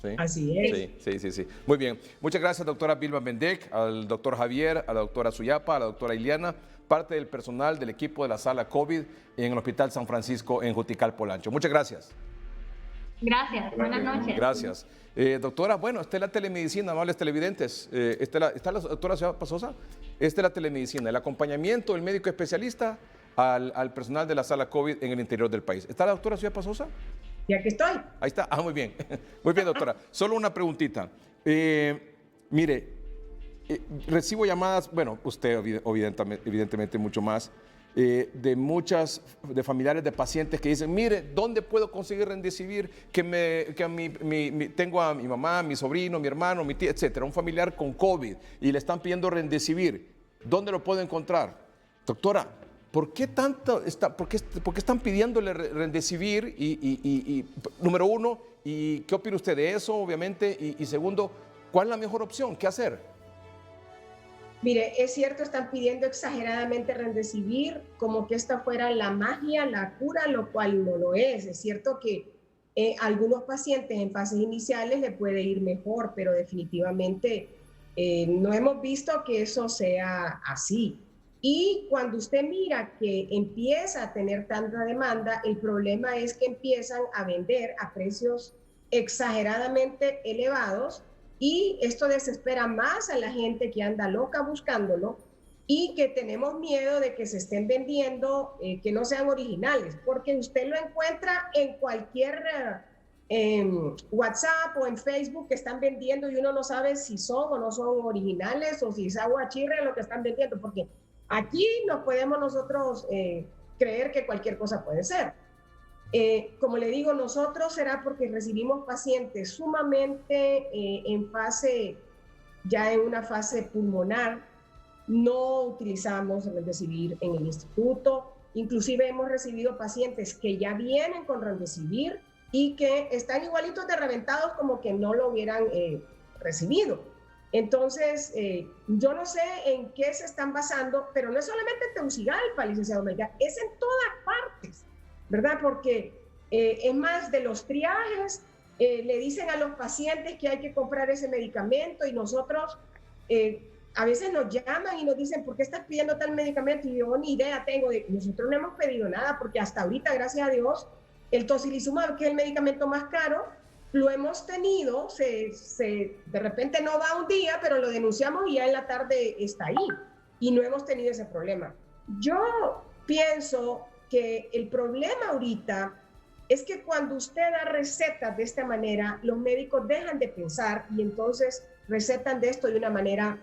Sí. Así es. Sí. Muy bien. Muchas gracias, doctora Vilma Bendec, al doctor Javier, a la doctora Suyapa, a la doctora Iliana, parte del personal del equipo de la sala COVID en el Hospital San Francisco en Juticalpa, Olancho. Muchas gracias. Gracias. Buenas noches. Gracias. Doctora, bueno, esta es la telemedicina, amables televidentes. ¿Está la doctora Suyapa Sosa? Esta es la telemedicina, el acompañamiento del médico especialista al personal de la sala COVID en el interior del país. ¿Está la doctora Suyapa Sosa? Y aquí estoy. Ahí está. Ah, muy bien. Muy bien, doctora. Solo una preguntita. Mire, recibo llamadas, bueno, usted evidentemente mucho más, de familiares de pacientes que dicen, mire, ¿dónde puedo conseguir Remdesivir? Tengo a mi mamá, mi sobrino, mi hermano, mi tía, etcétera, un familiar con COVID y le están pidiendo Remdesivir. ¿Dónde lo puedo encontrar? Doctora, ¿por qué están pidiéndole Remdesivir? Y número uno, ¿y qué opina usted de eso, obviamente? Y segundo, ¿cuál es la mejor opción? ¿Qué hacer? Mire, es cierto, están pidiendo exageradamente Remdesivir, como que esta fuera la magia, la cura, lo cual no lo es. Es cierto que algunos pacientes en fases iniciales le puede ir mejor, pero definitivamente no hemos visto que eso sea así. Y cuando usted mira que empieza a tener tanta demanda, el problema es que empiezan a vender a precios exageradamente elevados, y esto desespera más a la gente que anda loca buscándolo, y que tenemos miedo de que se estén vendiendo que no sean originales, porque usted lo encuentra en cualquier WhatsApp o en Facebook que están vendiendo y uno no sabe si son o no son originales, o si es agua chirre lo que están vendiendo, porque aquí no podemos nosotros creer que cualquier cosa puede ser. Como le digo, nosotros será porque recibimos pacientes sumamente ya en una fase pulmonar. No utilizamos Remdesivir en el instituto. Inclusive hemos recibido pacientes que ya vienen con Remdesivir y que están igualitos de reventados como que no lo hubieran recibido. Entonces, yo no sé en qué se están basando, pero no es solamente en Tegucigalpa, licenciado Melgar, es en todas partes, ¿verdad? Porque es más, de los triajes, le dicen a los pacientes que hay que comprar ese medicamento, y nosotros a veces nos llaman y nos dicen, ¿por qué estás pidiendo tal medicamento? Y yo ni idea tengo. Nosotros no hemos pedido nada, porque hasta ahorita, gracias a Dios, el tocilizumab, que es el medicamento más caro, lo hemos tenido, de repente no va un día, pero lo denunciamos y ya en la tarde está ahí, y no hemos tenido ese problema. Yo pienso que el problema ahorita es que cuando usted da recetas de esta manera, los médicos dejan de pensar y entonces recetan de esto de una manera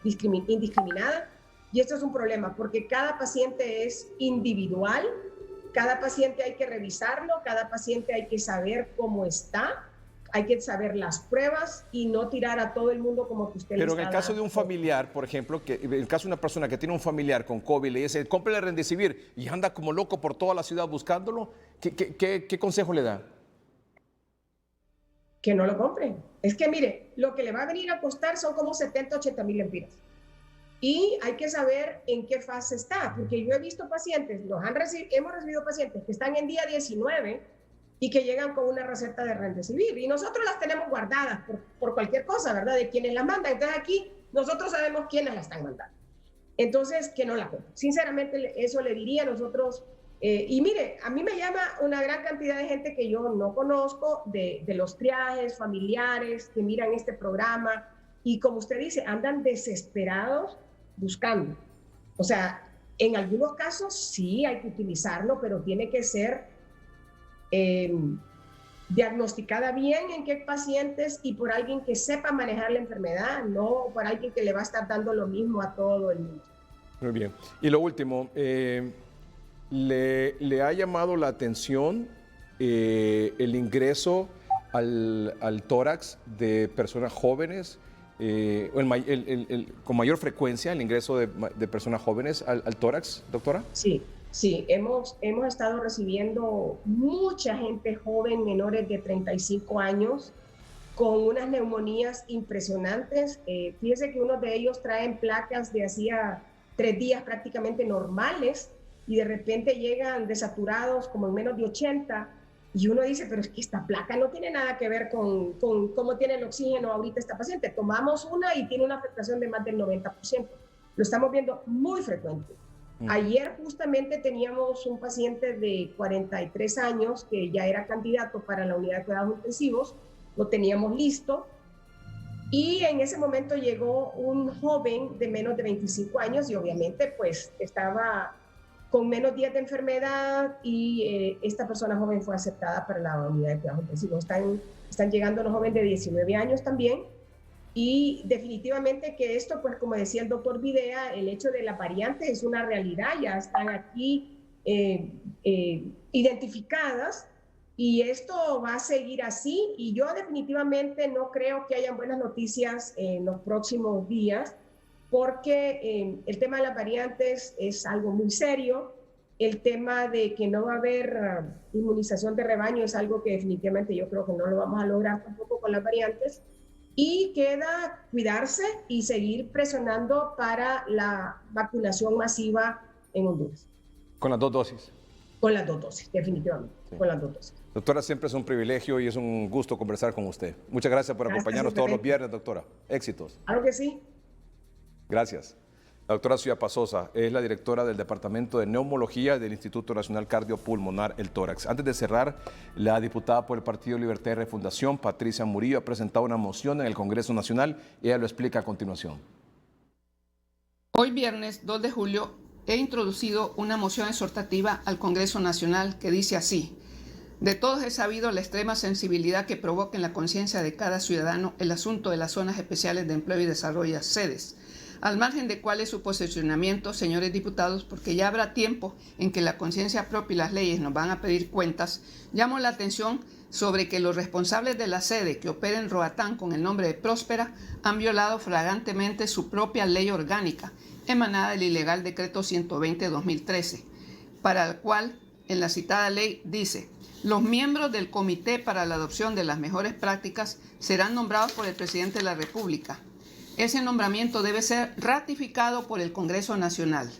indiscriminada, Y esto es un problema porque cada paciente es individual, cada paciente hay que revisarlo, cada paciente hay que saber cómo está, hay que saber las pruebas y no tirar a todo el mundo como que usted le Pero está en el caso de dando. un familiar, por ejemplo, que en el caso de una persona que tiene un familiar con COVID, le dice, cómprele Remdesivir y anda como loco por toda la ciudad buscándolo, ¿qué consejo le da? Que no lo compren. Es que mire, lo que le va a venir a costar son como 70, 80 mil lempiras. Y hay que saber en qué fase está, porque yo he visto pacientes, hemos recibido pacientes que están en día 19 y que llegan con una receta de Remdesivir. Y nosotros las tenemos guardadas por cualquier cosa, ¿verdad? De quienes las mandan. Entonces aquí nosotros sabemos quiénes la están mandando. Entonces, que no la compren. Sinceramente, eso le diría a nosotros. Y mire, a mí me llama una gran cantidad de gente que yo no conozco, de los triajes familiares, que miran este programa. Y como usted dice, andan desesperados buscando. O sea, en algunos casos sí hay que utilizarlo, pero tiene que ser diagnosticada bien en qué pacientes y por alguien que sepa manejar la enfermedad, no por alguien que le va a estar dando lo mismo a todo el mundo. Muy bien. Y lo último, ¿le ha llamado la atención el ingreso al tórax de personas jóvenes? Con mayor frecuencia el ingreso de personas jóvenes al tórax, doctora? Sí, hemos estado recibiendo mucha gente joven, menores de 35 años, con unas neumonías impresionantes. Fíjese que unos de ellos traen placas de hacía 3 días prácticamente normales y de repente llegan desaturados como en menos de 80. Y uno dice, pero es que esta placa no tiene nada que ver con cómo tiene el oxígeno ahorita esta paciente. Tomamos una y tiene una afectación de más del 90%. Lo estamos viendo muy frecuente. Ayer justamente teníamos un paciente de 43 años que ya era candidato para la unidad de cuidados intensivos. Lo teníamos listo. Y en ese momento llegó un joven de menos de 25 años y obviamente pues estaba con menos días de enfermedad y esta persona joven fue aceptada para la unidad de cuidados intensivos. Están llegando los jóvenes de 19 años también y definitivamente que esto, pues como decía el doctor Videa, el hecho de las variantes es una realidad, ya están aquí identificadas y esto va a seguir así y yo definitivamente no creo que hayan buenas noticias en los próximos días porque el tema de las variantes es algo muy serio, el tema de que no va a haber inmunización de rebaño es algo que definitivamente yo creo que no lo vamos a lograr tampoco con las variantes, y queda cuidarse y seguir presionando para la vacunación masiva en Honduras. ¿Con las 2 dosis? Con las 2 dosis, definitivamente, sí. Con las 2 dosis. Doctora, siempre es un privilegio y es un gusto conversar con usted. Muchas gracias por acompañarnos todos los viernes, doctora. Éxitos. Claro que sí. Gracias. La doctora Suyapa Sosa es la directora del Departamento de Neumología del Instituto Nacional Cardiopulmonar, el Tórax. Antes de cerrar, la diputada por el Partido Libertad y Refundación, Patricia Murillo, ha presentado una moción en el Congreso Nacional y ella lo explica a continuación. Hoy viernes 2 de julio he introducido una moción exhortativa al Congreso Nacional que dice así: de todos he sabido la extrema sensibilidad que provoca en la conciencia de cada ciudadano el asunto de las zonas especiales de empleo y desarrollo, sedes. Al margen de cuál es su posicionamiento, señores diputados, porque ya habrá tiempo en que la conciencia propia y las leyes nos van a pedir cuentas, llamo la atención sobre que los responsables de la sede que opera en Roatán con el nombre de Próspera han violado flagrantemente su propia ley orgánica, emanada del ilegal decreto 120/2013, para el cual, en la citada ley, dice: los miembros del Comité para la Adopción de las Mejores Prácticas serán nombrados por el Presidente de la República. Ese nombramiento debe ser ratificado por el Congreso Nacional.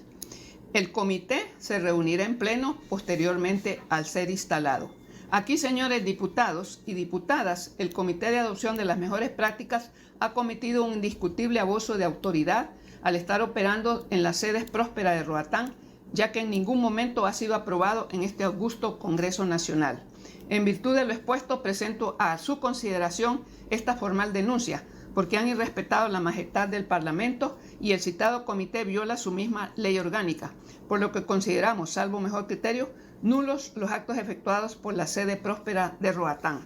El comité se reunirá en pleno posteriormente al ser instalado. Aquí, señores diputados y diputadas, el Comité de Adopción de las Mejores Prácticas ha cometido un indiscutible abuso de autoridad al estar operando en las sedes Próspera de Roatán, ya que en ningún momento ha sido aprobado en este augusto Congreso Nacional. En virtud de lo expuesto, presento a su consideración esta formal denuncia, porque han irrespetado la majestad del Parlamento y el citado comité viola su misma ley orgánica, por lo que consideramos, salvo mejor criterio, nulos los actos efectuados por la sede Próspera de Roatán.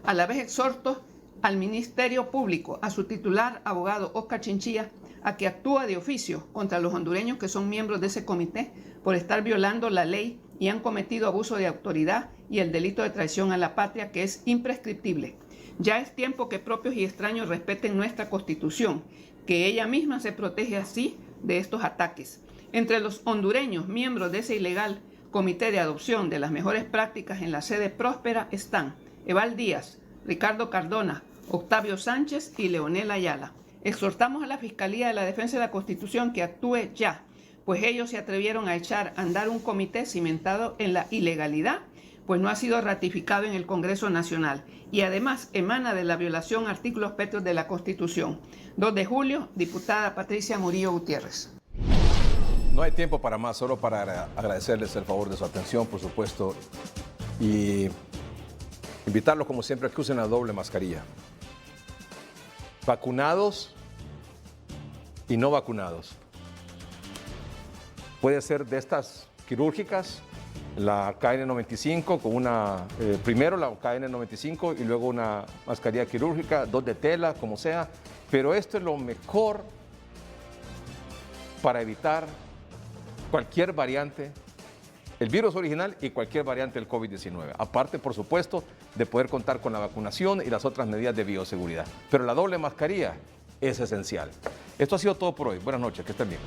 A la vez exhorto al Ministerio Público, a su titular, abogado Oscar Chinchilla, a que actúa de oficio contra los hondureños que son miembros de ese comité por estar violando la ley y han cometido abuso de autoridad y el delito de traición a la patria, que es imprescriptible. Ya es tiempo que propios y extraños respeten nuestra Constitución, que ella misma se protege así de estos ataques. Entre los hondureños miembros de ese ilegal comité de adopción de las mejores prácticas en la sede próspera están Eval Díaz, Ricardo Cardona, Octavio Sánchez y Leonel Ayala. Exhortamos a la Fiscalía de la Defensa de la Constitución que actúe ya, pues ellos se atrevieron a echar a andar un comité cimentado en la ilegalidad, pues no ha sido ratificado en el Congreso Nacional y además emana de la violación a artículos pétreos de la Constitución. 2 de julio, diputada Patricia Murillo Gutiérrez. No hay tiempo para más, solo para agradecerles el favor de su atención, por supuesto, y invitarlos, como siempre, a que usen la doble mascarilla. Vacunados y no vacunados. Puede ser de estas quirúrgicas, la KN95 con una, primero la KN95 y luego una mascarilla quirúrgica, 2 de tela, como sea, pero esto es lo mejor para evitar cualquier variante, el virus original y cualquier variante del COVID-19. Aparte, por supuesto, de poder contar con la vacunación y las otras medidas de bioseguridad. Pero la doble mascarilla es esencial. Esto ha sido todo por hoy. Buenas noches, que estén bien.